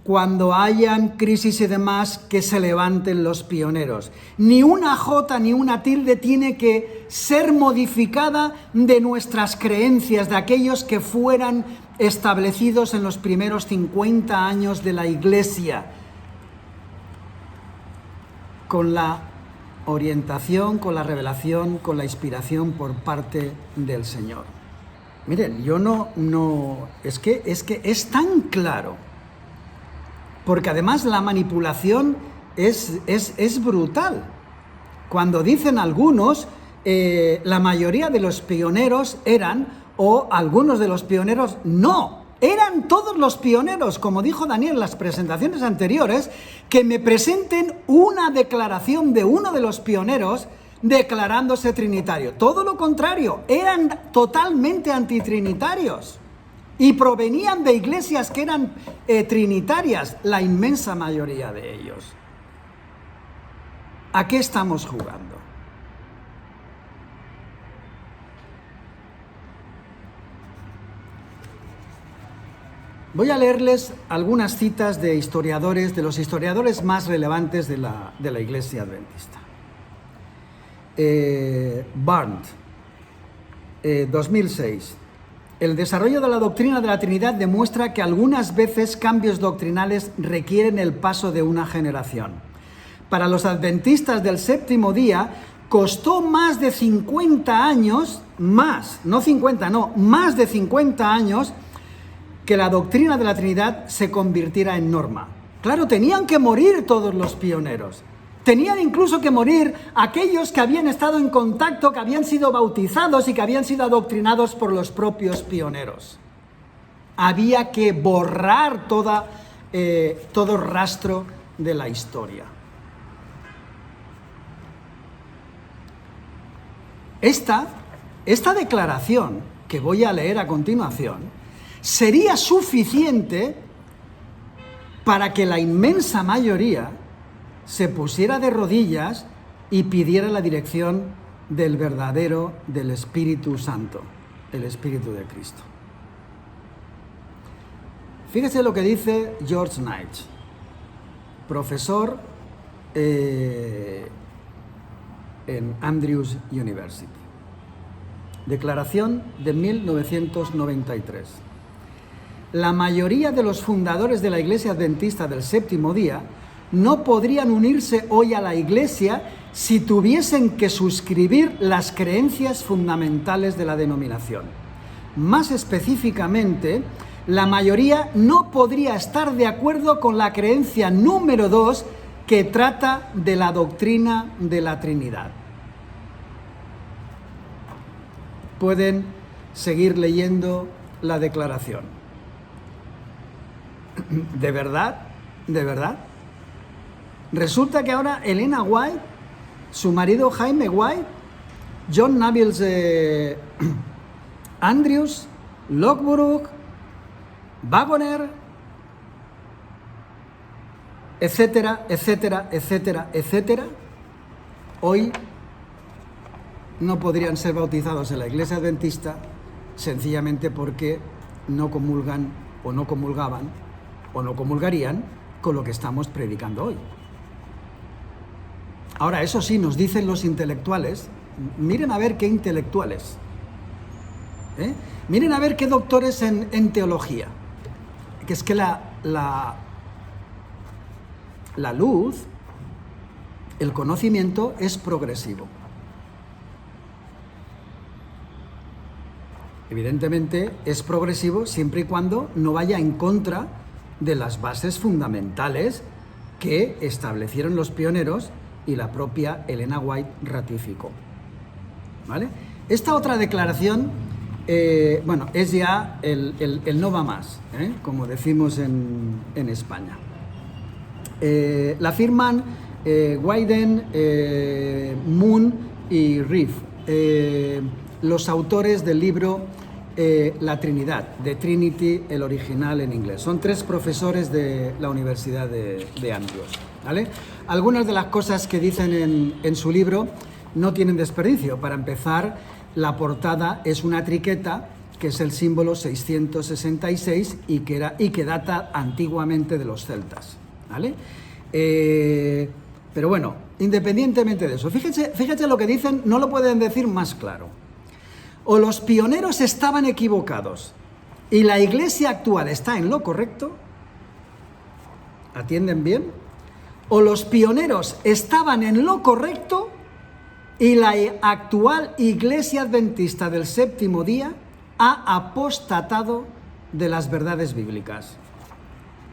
cuando hayan crisis y demás, que se levanten los pioneros. Ni una jota ni una tilde tiene que ser modificada de nuestras creencias, de aquellos que fueran establecidos en los primeros 50 años de la Iglesia, con la orientación, con la revelación, con la inspiración por parte del Señor. Miren, es que es tan claro, porque además la manipulación es brutal. Cuando dicen algunos, la mayoría de los pioneros eran, o algunos de los pioneros no, eran todos los pioneros, como dijo Daniel en las presentaciones anteriores, que me presenten una declaración de uno de los pioneros declarándose trinitario. Todo lo contrario, eran totalmente antitrinitarios y provenían de iglesias que eran trinitarias, la inmensa mayoría de ellos. ¿A qué estamos jugando? Voy a leerles algunas citas de historiadores, de los historiadores más relevantes de la Iglesia Adventista. Barnes, 2006. El desarrollo de la doctrina de la Trinidad demuestra que algunas veces cambios doctrinales requieren el paso de una generación. Para los adventistas del séptimo día, costó más de 50 años, más de 50 años, que la doctrina de la Trinidad se convirtiera en norma. Claro, tenían que morir todos los pioneros. Tenían incluso que morir aquellos que habían estado en contacto, que habían sido bautizados y que habían sido adoctrinados por los propios pioneros. Había que borrar todo rastro de la historia. Esta declaración que voy a leer a continuación sería suficiente para que la inmensa mayoría se pusiera de rodillas y pidiera la dirección del Espíritu Santo, el Espíritu de Cristo. Fíjese lo que dice George Knight, profesor en Andrews University. Declaración de 1993. La mayoría de los fundadores de la Iglesia Adventista del Séptimo Día no podrían unirse hoy a la Iglesia si tuviesen que suscribir las creencias fundamentales de la denominación. Más específicamente, la mayoría no podría estar de acuerdo con la creencia número 2 que trata de la doctrina de la Trinidad. Pueden seguir leyendo la declaración. ¿De verdad? ¿De verdad? Resulta que ahora Elena White, su marido Jaime White, John Nabiels Andrews, Lockbrook, Wagoner, etcétera, etcétera, etcétera, etcétera, hoy no podrían ser bautizados en la Iglesia Adventista sencillamente porque no comulgan o no comulgaban o no comulgarían con lo que estamos predicando hoy. Ahora, eso sí, nos dicen los intelectuales miren a ver qué intelectuales, miren a ver qué doctores en teología, que es que la luz, el conocimiento es progresivo. Evidentemente es progresivo siempre y cuando no vaya en contra de las bases fundamentales que establecieron los pioneros y la propia Elena White ratificó. ¿Vale? Esta otra declaración, es ya el no va más, como decimos en España. La firman Wyden, Moon y Reeve, los autores del libro La Trinidad, The Trinity, el original en inglés. Son 3 profesores de la Universidad de Andrews, ¿vale? Algunas de las cosas que dicen en su libro no tienen desperdicio. Para empezar, la portada es una triqueta, que es el símbolo 666 y que data antiguamente de los celtas, ¿vale? Pero bueno, independientemente de eso, fíjense lo que dicen, no lo pueden decir más claro. O los pioneros estaban equivocados y la Iglesia actual está en lo correcto, ¿atienden bien? O los pioneros estaban en lo correcto y la actual Iglesia Adventista del Séptimo Día ha apostatado de las verdades bíblicas.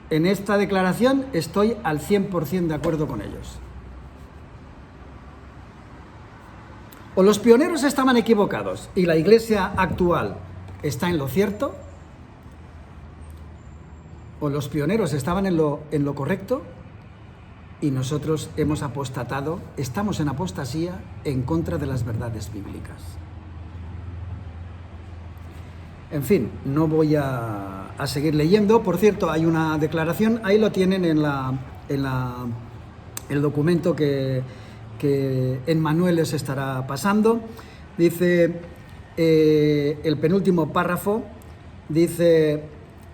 En esta declaración estoy al 100% de acuerdo con ellos. O los pioneros estaban equivocados y la Iglesia actual está en lo cierto, o los pioneros estaban en lo correcto y nosotros hemos apostatado, estamos en apostasía en contra de las verdades bíblicas. En fin, no voy a seguir leyendo. Por cierto, hay una declaración, ahí lo tienen en el documento que en Manuel les estará pasando. Dice, el penúltimo párrafo, dice: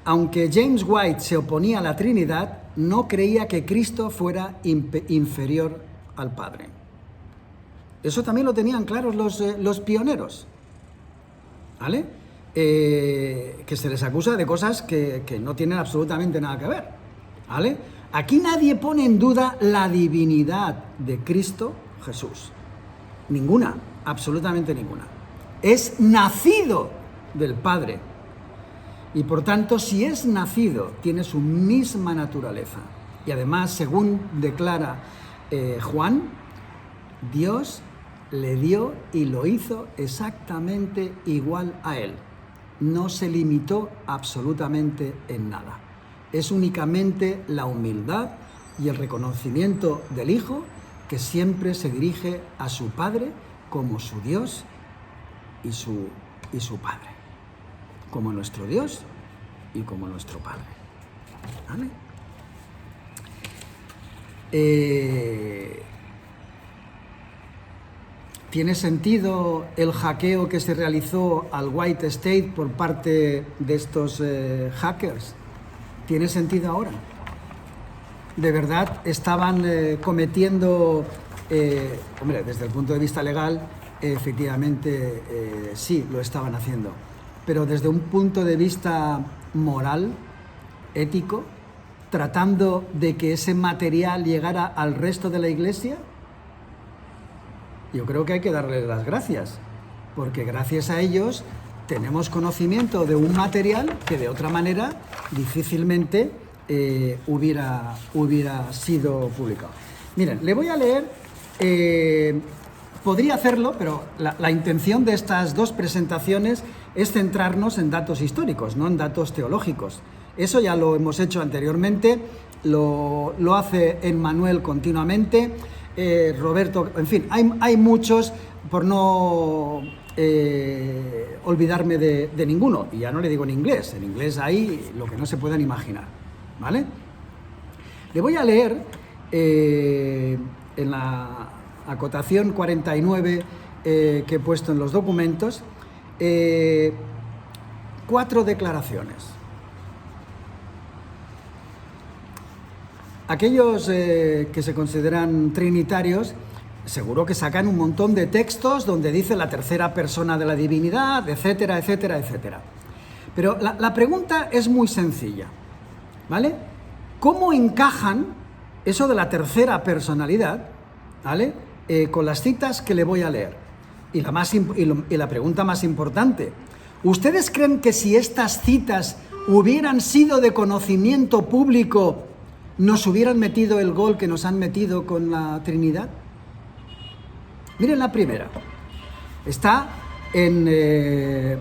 aunque James White se oponía a la Trinidad, no creía que Cristo fuera inferior al Padre. Eso también lo tenían claros los pioneros, ¿vale? Que se les acusa de cosas que no tienen absolutamente nada que ver, ¿vale? Aquí nadie pone en duda la divinidad de Cristo Jesús. Ninguna, absolutamente ninguna. Es nacido del Padre. Y por tanto, si es nacido, tiene su misma naturaleza. Y además, según declara Juan, Dios le dio y lo hizo exactamente igual a él. No se limitó absolutamente en nada. Es únicamente la humildad y el reconocimiento del Hijo, que siempre se dirige a su Padre como su Dios y su Padre, como nuestro Dios y como nuestro Padre. ¿Vale? ¿Tiene sentido el hackeo que se realizó al White State por parte de estos hackers? ¿Tiene sentido ahora? ¿De verdad estaban cometiendo, desde el punto de vista legal, efectivamente sí, lo estaban haciendo, pero desde un punto de vista moral, ético, tratando de que ese material llegara al resto de la Iglesia? Yo creo que hay que darles las gracias, porque gracias a ellos tenemos conocimiento de un material que de otra manera difícilmente hubiera sido publicado. Miren, le voy a leer, podría hacerlo, pero la intención de estas 2 presentaciones es centrarnos en datos históricos, no en datos teológicos. Eso ya lo hemos hecho anteriormente, lo hace Emmanuel continuamente, Roberto, en fin, hay muchos, por no olvidarme de ninguno, y ya no le digo en inglés hay lo que no se puedan imaginar, ¿vale? Le voy a leer en la acotación 49 que he puesto en los documentos 4 declaraciones. Aquellos que se consideran trinitarios seguro que sacan un montón de textos donde dice la tercera persona de la divinidad, etcétera, etcétera, etcétera. Pero la pregunta es muy sencilla, ¿vale? ¿Cómo encajan eso de la tercera personalidad, ¿vale? Con las citas que le voy a leer? Y la pregunta más importante, ¿ustedes creen que si estas citas hubieran sido de conocimiento público, nos hubieran metido el gol que nos han metido con la Trinidad? Miren la primera. Está en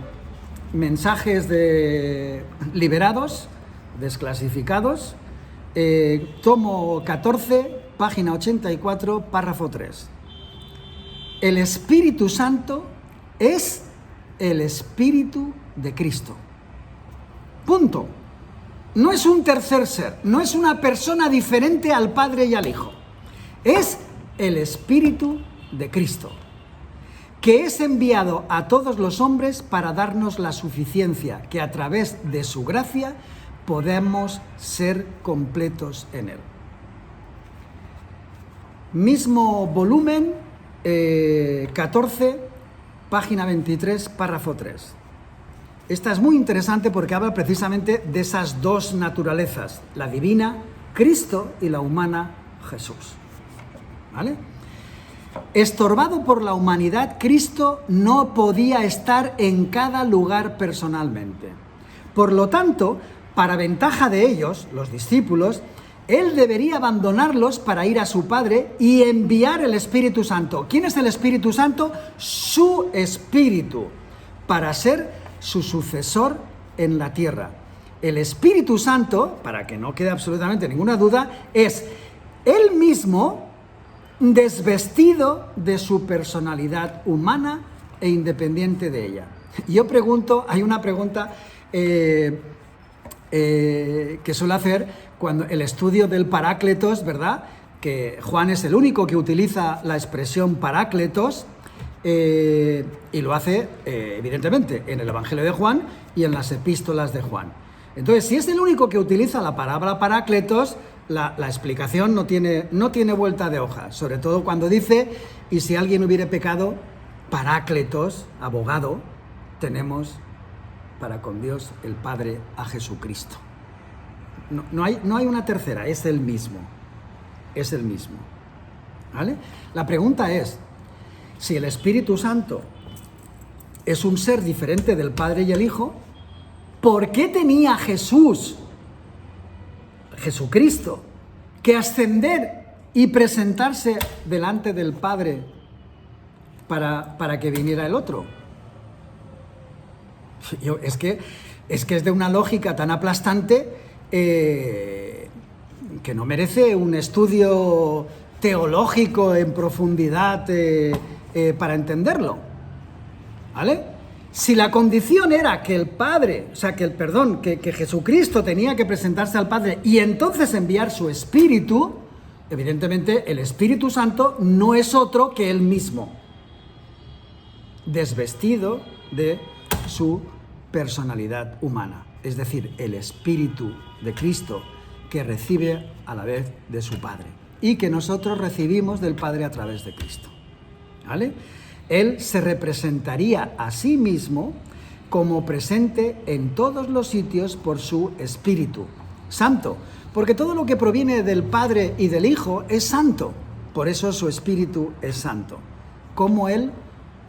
mensajes de liberados, desclasificados, tomo 14, página 84, párrafo 3. El Espíritu Santo es el Espíritu de Cristo. Punto. No es un tercer ser, no es una persona diferente al Padre y al Hijo. Es el Espíritu de Cristo, que es enviado a todos los hombres para darnos la suficiencia, que a través de su gracia podemos ser completos en Él. Mismo volumen, 14, página 23, párrafo 3. Esta es muy interesante porque habla precisamente de esas dos naturalezas, la divina, Cristo, y la humana, Jesús. ¿Vale? Estorbado por la humanidad, Cristo no podía estar en cada lugar personalmente. Por lo tanto, para ventaja de ellos, los discípulos, Él debería abandonarlos para ir a su Padre y enviar el Espíritu Santo. ¿Quién es el Espíritu Santo? Su Espíritu, para ser su sucesor en la tierra. El Espíritu Santo, para que no quede absolutamente ninguna duda, es Él mismo desvestido de su personalidad humana e independiente de ella. Yo pregunto, hay una pregunta que suele hacer cuando el estudio del Parácletos, ¿verdad? Que Juan es el único que utiliza la expresión Parácletos, y lo hace, evidentemente, en el Evangelio de Juan y en las epístolas de Juan. Entonces, si es el único que utiliza la palabra Parácletos, la explicación no tiene vuelta de hoja, sobre todo cuando dice, y si alguien hubiere pecado, Parácletos, abogado, tenemos para con Dios el Padre a Jesucristo. No hay una tercera, es el mismo. Es el mismo. ¿Vale? La pregunta es, si el Espíritu Santo es un ser diferente del Padre y el Hijo, ¿por qué tenía Jesucristo, que ascender y presentarse delante del Padre para que viniera el otro? Es que es de una lógica tan aplastante que no merece un estudio teológico en profundidad para entenderlo, ¿vale? Si la condición era que el Padre, que Jesucristo tenía que presentarse al Padre y entonces enviar su Espíritu, evidentemente el Espíritu Santo no es otro que Él mismo, desvestido de su personalidad humana, es decir, el Espíritu de Cristo que recibe a la vez de su Padre y que nosotros recibimos del Padre a través de Cristo. ¿Vale? Él se representaría a sí mismo como presente en todos los sitios por su Espíritu Santo, porque todo lo que proviene del Padre y del Hijo es santo, por eso su Espíritu es santo, como Él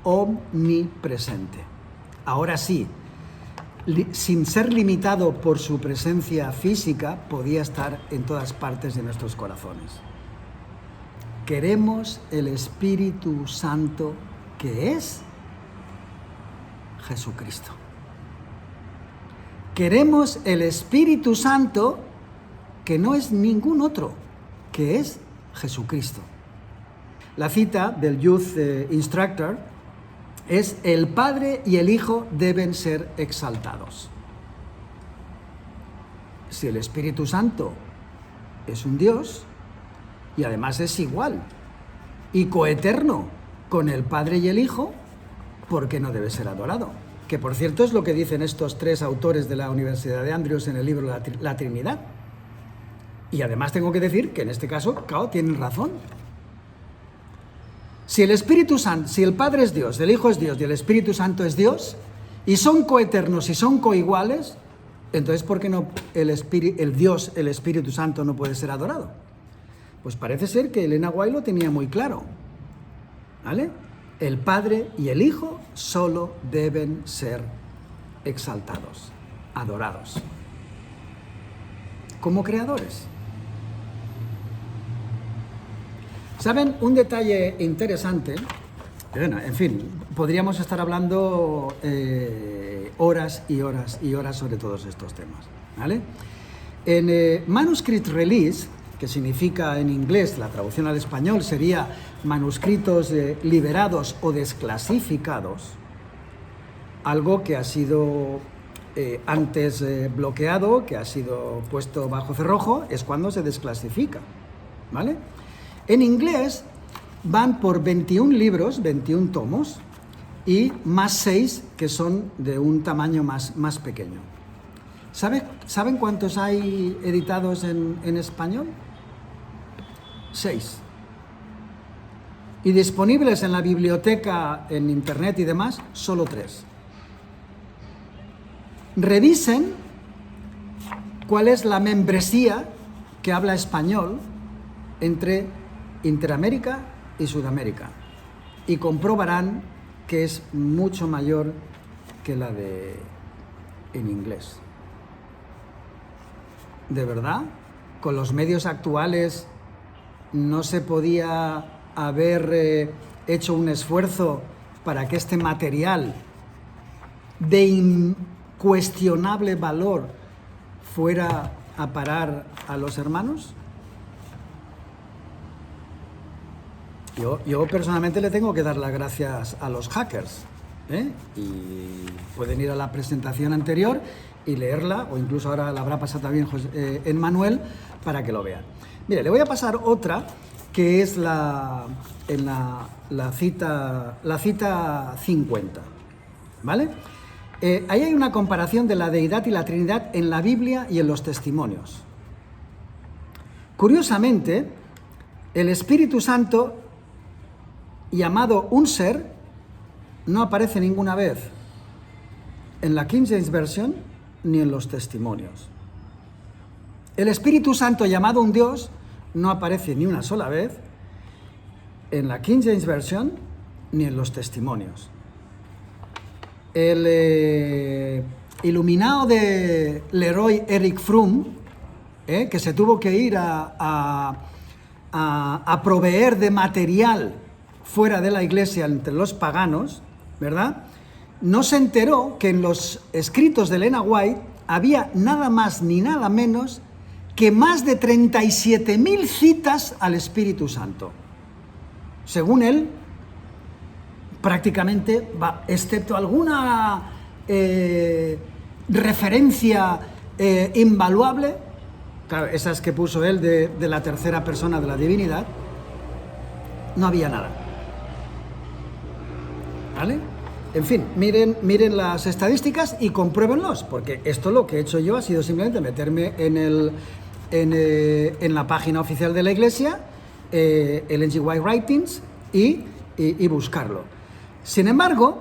omnipresente. Ahora sí, sin ser limitado por su presencia física, podía estar en todas partes de nuestros corazones. Queremos el Espíritu Santo, que es Jesucristo. Queremos el Espíritu Santo, que no es ningún otro, que es Jesucristo. La cita del Youth Instructor es: el Padre y el Hijo deben ser exaltados. Si el Espíritu Santo es un Dios, y además es igual y coeterno con el Padre y el Hijo, ¿por qué no debe ser adorado? Que por cierto es lo que dicen estos tres autores de la Universidad de Andrews en el libro La Trinidad. Y además tengo que decir que en este caso, claro, tienen razón. Si el Espíritu Santo, si el Padre es Dios, el Hijo es Dios y el Espíritu Santo es Dios, y son coeternos y son coiguales, entonces ¿por qué no el Dios, el Espíritu Santo, no puede ser adorado? Pues parece ser que Elena White lo tenía muy claro, ¿vale? El Padre y el Hijo solo deben ser exaltados, adorados, como creadores. ¿Saben? Un detalle interesante, bueno, en fin, podríamos estar hablando horas y horas y horas sobre todos estos temas, ¿vale? En Manuscript Release, que significa en inglés, la traducción al español sería manuscritos liberados o desclasificados, algo que ha sido antes bloqueado, que ha sido puesto bajo cerrojo, es cuando se desclasifica, ¿vale? En inglés van por 21 libros, 21 tomos, y más 6 que son de un tamaño más pequeño. ¿Saben cuántos hay editados en español? 6. Y disponibles en la biblioteca, en internet y demás, solo 3. Revisen cuál es la membresía que habla español entre Interamérica y Sudamérica y comprobarán que es mucho mayor que la de en inglés. ¿De verdad? Con los medios actuales no se podía haber hecho un esfuerzo para que este material de incuestionable valor fuera a parar a los hermanos? Yo personalmente le tengo que dar las gracias a los hackers, y pueden ir a la presentación anterior y leerla, o incluso ahora la habrá pasado también en Manuel, para que lo vean. Mire, le voy a pasar otra, que es la cita 50, ¿vale? Ahí hay una comparación de la deidad y la Trinidad en la Biblia y en los testimonios. Curiosamente, el Espíritu Santo, llamado un ser, no aparece ninguna vez en la King James Version ni en los testimonios. El Espíritu Santo, llamado un Dios, no aparece ni una sola vez en la King James Version ni en los testimonios. El iluminado de Leroy Eric Froome, que se tuvo que ir a proveer de material fuera de la iglesia entre los paganos, ¿verdad? No se enteró que en los escritos de Elena White había nada más ni nada menos que más de 37.000 citas al Espíritu Santo. Según él, prácticamente, excepto alguna referencia invaluable, claro, esas que puso él de la tercera persona de la divinidad, no había nada. ¿Vale? En fin, miren las estadísticas y compruébenlos, porque esto lo que he hecho yo ha sido simplemente meterme en la página oficial de la Iglesia, Ellen G. White Writings, y buscarlo. Sin embargo,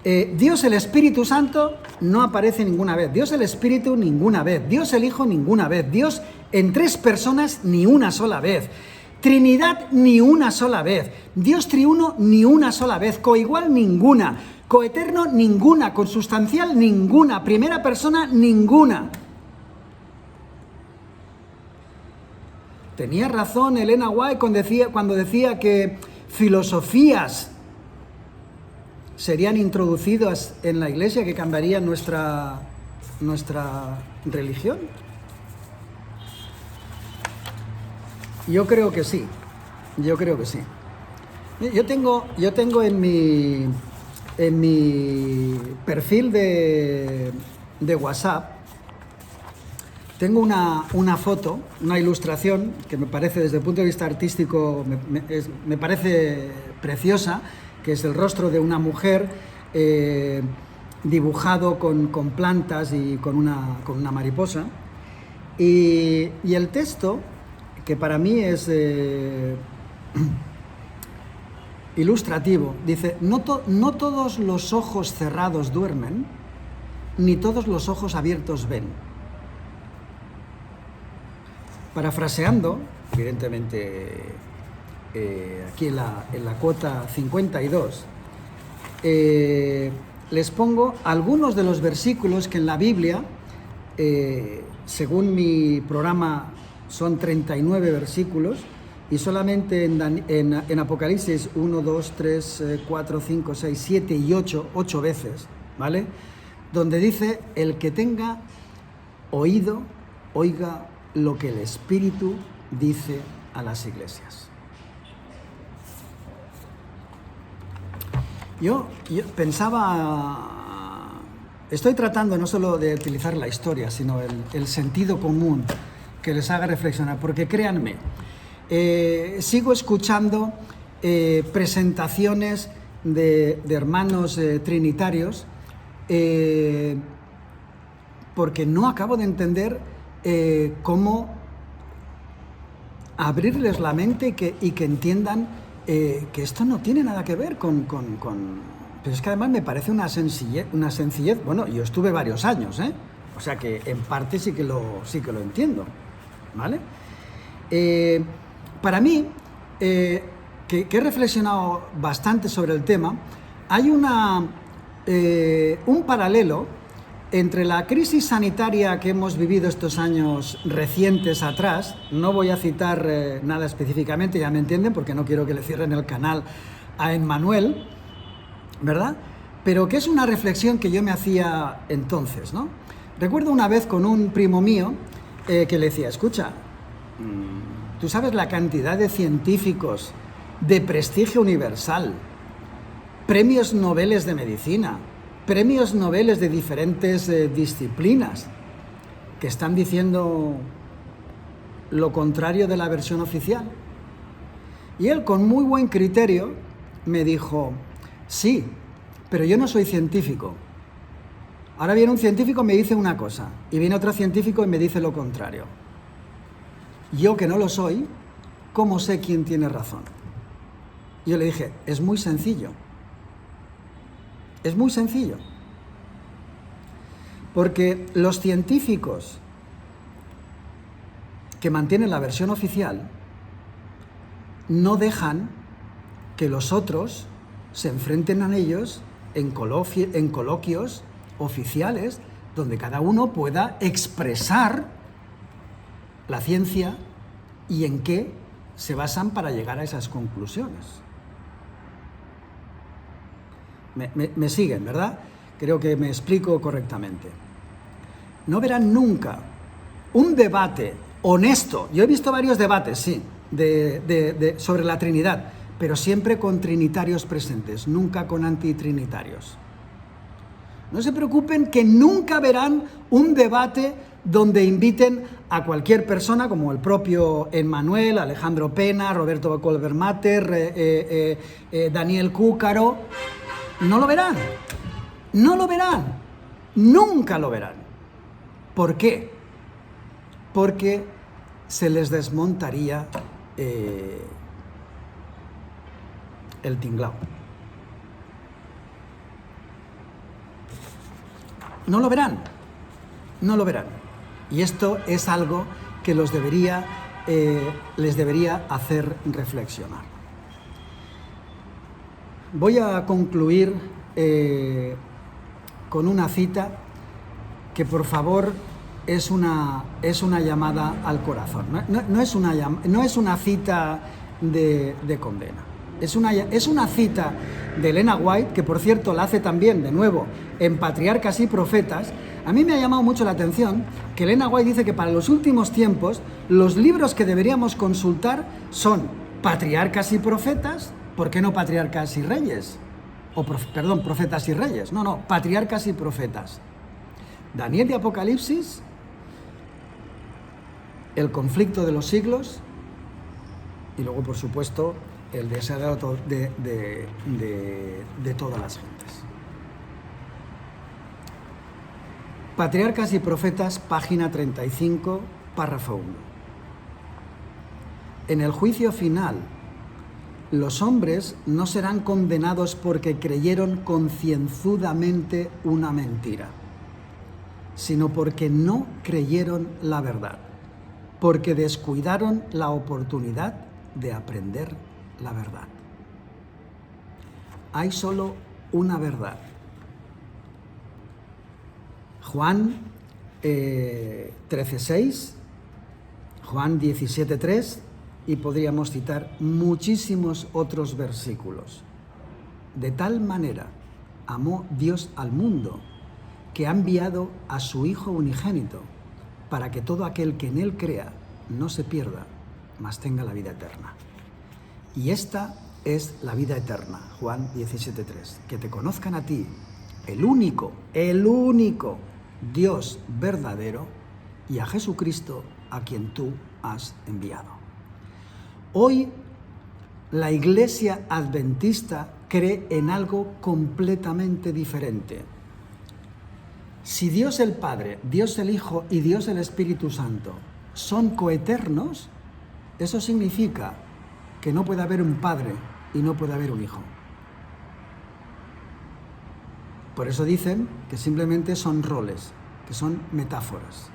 Dios el Espíritu Santo no aparece ninguna vez, Dios el Espíritu ninguna vez, Dios el Hijo ninguna vez, Dios en 3 personas ni una sola vez, Trinidad ni una sola vez, Dios triuno ni una sola vez, coigual ninguna, coeterno ninguna, consustancial ninguna, primera persona ninguna. Tenía razón Elena White cuando decía que filosofías serían introducidas en la Iglesia que cambiarían nuestra religión. Yo creo que sí. Yo tengo en mi perfil de WhatsApp, tengo una foto, una ilustración que me parece, desde el punto de vista artístico, me parece preciosa, que es el rostro de una mujer dibujado con plantas y con una mariposa. Y el texto, que para mí es ilustrativo. Dice, no todos los ojos cerrados duermen, ni todos los ojos abiertos ven. Parafraseando, evidentemente aquí en la cuota 52, les pongo algunos de los versículos que en la Biblia, según mi programa, son 39 versículos, y solamente en Apocalipsis 1, 2, 3, 4, 5, 6, 7 y 8 veces, ¿vale? Donde dice, el que tenga oído, oiga lo que el Espíritu dice a las iglesias. Yo pensaba, estoy tratando no solo de utilizar la historia, sino el sentido común que les haga reflexionar, porque créanme, sigo escuchando presentaciones de hermanos trinitarios, porque no acabo de entender cómo abrirles la mente y que entiendan que esto no tiene nada que ver con... Pero es que además me parece una sencillez. Bueno, yo estuve varios años, o sea que en parte sí que lo entiendo, ¿vale? Para mí, que he reflexionado bastante sobre el tema, hay un paralelo entre la crisis sanitaria que hemos vivido estos años recientes atrás. No voy a citar nada específicamente, ya me entienden, porque no quiero que le cierren el canal a Emmanuel, ¿verdad? Pero que es una reflexión que yo me hacía entonces, ¿no? Recuerdo una vez con un primo mío que le decía, escucha, ¿tú sabes la cantidad de científicos de prestigio universal, premios Nobel de medicina, premios Nobel de diferentes disciplinas, que están diciendo lo contrario de la versión oficial? Y él, con muy buen criterio, me dijo, sí, pero yo no soy científico. Ahora viene un científico y me dice una cosa, y viene otro científico y me dice lo contrario. Yo, que no lo soy, ¿cómo sé quién tiene razón? Yo le dije, es muy sencillo. Es muy sencillo. Porque los científicos que mantienen la versión oficial no dejan que los otros se enfrenten a ellos en coloquios oficiales donde cada uno pueda expresar la ciencia y en qué se basan para llegar a esas conclusiones. Me siguen, ¿verdad? Creo que me explico correctamente. No verán nunca un debate honesto. Yo he visto varios debates, sí, sobre la Trinidad, pero siempre con trinitarios presentes, nunca con antitrinitarios. No se preocupen, que nunca verán un debate donde inviten a cualquier persona, como el propio Emmanuel, Alejandro Pena, Roberto Kolbermatter, Daniel Cúcaro. No lo verán, nunca lo verán. ¿Por qué? Porque se les desmontaría el tinglao. No lo verán. Y esto es algo que les debería hacer reflexionar. Voy a concluir con una cita que, por favor, es una llamada al corazón. No es una cita de condena. Es una cita de Elena White, que por cierto la hace también, de nuevo, en Patriarcas y Profetas. A mí me ha llamado mucho la atención que Elena White dice que para los últimos tiempos los libros que deberíamos consultar son Patriarcas y Profetas. ¿Por qué no Patriarcas y Reyes? Profetas y Reyes. No, Patriarcas y Profetas. Daniel y Apocalipsis, el conflicto de los siglos y luego, por supuesto, el deseo de todas las gentes. Patriarcas y Profetas, página 35, párrafo 1. En el juicio final, Los hombres no serán condenados porque creyeron concienzudamente una mentira, sino porque no creyeron la verdad, porque descuidaron la oportunidad de aprender la verdad. Hay solo una verdad. Juan 13:6, Juan 17:3 y podríamos citar muchísimos otros versículos. De tal manera amó Dios al mundo que ha enviado a su Hijo unigénito para que todo aquel que en Él crea no se pierda, mas tenga la vida eterna. Y esta es la vida eterna, Juan 17:3, que te conozcan a ti, el único Dios verdadero, y a Jesucristo a quien tú has enviado. Hoy la Iglesia Adventista cree en algo completamente diferente. Si Dios el Padre, Dios el Hijo y Dios el Espíritu Santo son coeternos, eso significa que no puede haber un Padre y no puede haber un Hijo. Por eso dicen que simplemente son roles, que son metáforas.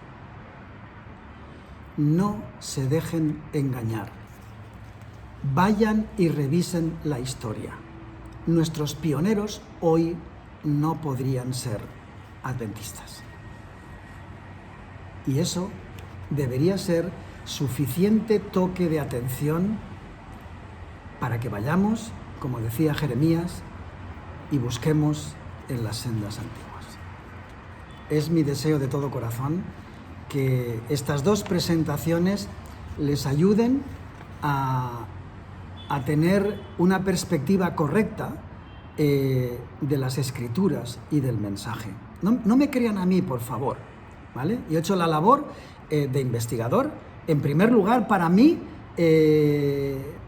No se dejen engañar. Vayan y revisen la historia. Nuestros pioneros hoy no podrían ser adventistas. Y eso debería ser suficiente toque de atención para que vayamos, como decía Jeremías, y busquemos en las sendas antiguas. Es mi deseo de todo corazón que estas dos presentaciones les ayuden a tener una perspectiva correcta de las Escrituras y del mensaje. No me crean a mí, por favor, ¿vale? Yo he hecho la labor de investigador, en primer lugar para mí,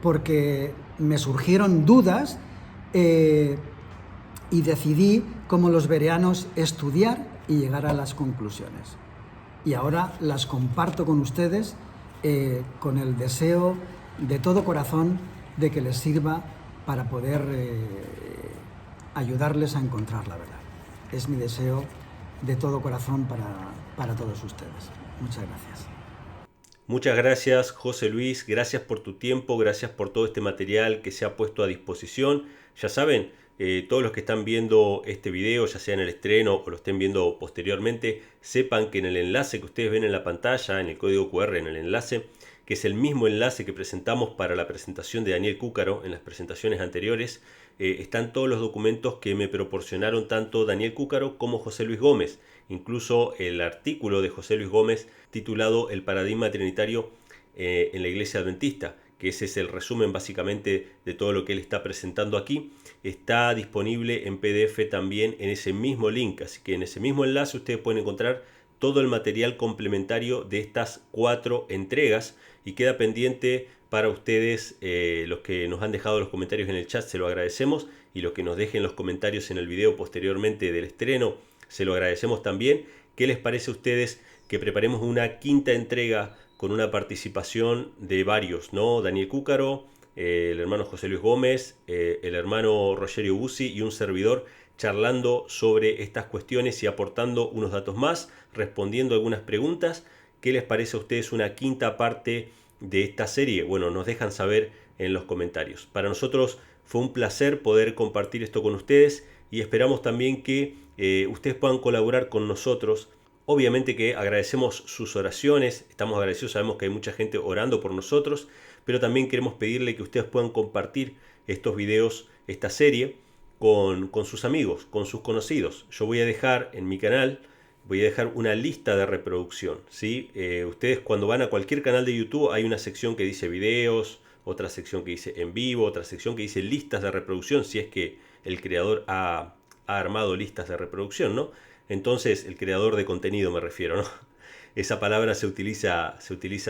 porque me surgieron dudas y decidí, como los bereanos, estudiar y llegar a las conclusiones. Y ahora las comparto con ustedes con el deseo de todo corazón de que les sirva para poder ayudarles a encontrar la verdad. Es mi deseo de todo corazón para todos ustedes. Muchas gracias. Muchas gracias, José Luis, gracias por tu tiempo, gracias por todo este material que se ha puesto a disposición. Ya saben, todos los que están viendo este video, ya sea en el estreno o lo estén viendo posteriormente, sepan que en el enlace que ustedes ven en la pantalla, en el código QR, en el enlace, que es el mismo enlace que presentamos para la presentación de Daniel Cúcaro en las presentaciones anteriores, están todos los documentos que me proporcionaron tanto Daniel Cúcaro como José Luis Gómez, incluso el artículo de José Luis Gómez titulado El paradigma trinitario en la Iglesia Adventista, que ese es el resumen básicamente de todo lo que él está presentando aquí. Está disponible en PDF también en ese mismo link, así que en ese mismo enlace ustedes pueden encontrar todo el material complementario de estas 4 entregas y queda pendiente para ustedes, los que nos han dejado los comentarios en el chat, se lo agradecemos, y los que nos dejen los comentarios en el video posteriormente del estreno, se lo agradecemos también. ¿Qué les parece a ustedes que preparemos una 5ª entrega con una participación de varios, ¿no? Daniel Cúcaro, el hermano José Luis Gómez, el hermano Rogerio Bussi y un servidor, charlando sobre estas cuestiones y aportando unos datos más, respondiendo algunas preguntas? ¿Qué les parece a ustedes una 5ª parte de esta serie? Bueno, nos dejan saber en los comentarios. Para nosotros fue un placer poder compartir esto con ustedes y esperamos también que ustedes puedan colaborar con nosotros. Obviamente que agradecemos sus oraciones, estamos agradecidos, sabemos que hay mucha gente orando por nosotros, pero también queremos pedirle que ustedes puedan compartir estos videos, esta serie, con sus amigos, con sus conocidos. Yo voy a dejar en mi canal, voy a dejar una lista de reproducción, ¿sí? Ustedes cuando van a cualquier canal de YouTube hay una sección que dice videos, otra sección que dice en vivo, otra sección que dice listas de reproducción, si es que el creador ha armado listas de reproducción, ¿no? Entonces, el creador de contenido me refiero, ¿no? Esa palabra se utiliza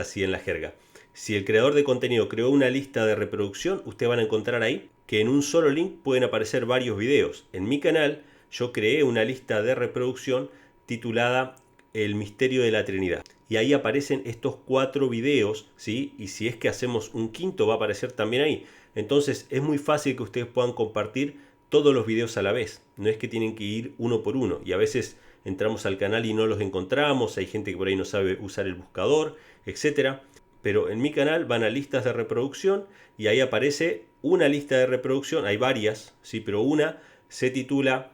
así en la jerga. Si el creador de contenido creó una lista de reproducción, ustedes van a encontrar ahí que en un solo link pueden aparecer varios videos. En mi canal yo creé una lista de reproducción titulada El misterio de la Trinidad. Y ahí aparecen estos 4 videos, ¿sí? Y si es que hacemos un 5º va a aparecer también ahí. Entonces es muy fácil que ustedes puedan compartir todos los videos a la vez. No es que tienen que ir uno por uno. Y a veces entramos al canal y no los encontramos. Hay gente que por ahí no sabe usar el buscador, etc. Pero en mi canal van a listas de reproducción y ahí aparece una lista de reproducción. Hay varias, ¿sí? Pero una se titula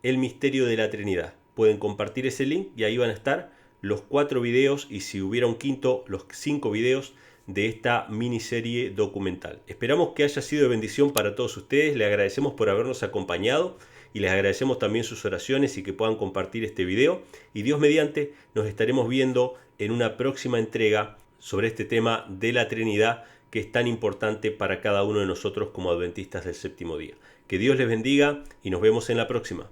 El misterio de la Trinidad. Pueden compartir ese link y ahí van a estar los 4 videos y si hubiera un quinto, los 5 videos de esta miniserie documental. Esperamos que haya sido de bendición para todos ustedes. Les agradecemos por habernos acompañado y les agradecemos también sus oraciones y que puedan compartir este video. Y Dios mediante, nos estaremos viendo en una próxima entrega sobre este tema de la Trinidad que es tan importante para cada uno de nosotros como adventistas del séptimo día. Que Dios les bendiga y nos vemos en la próxima.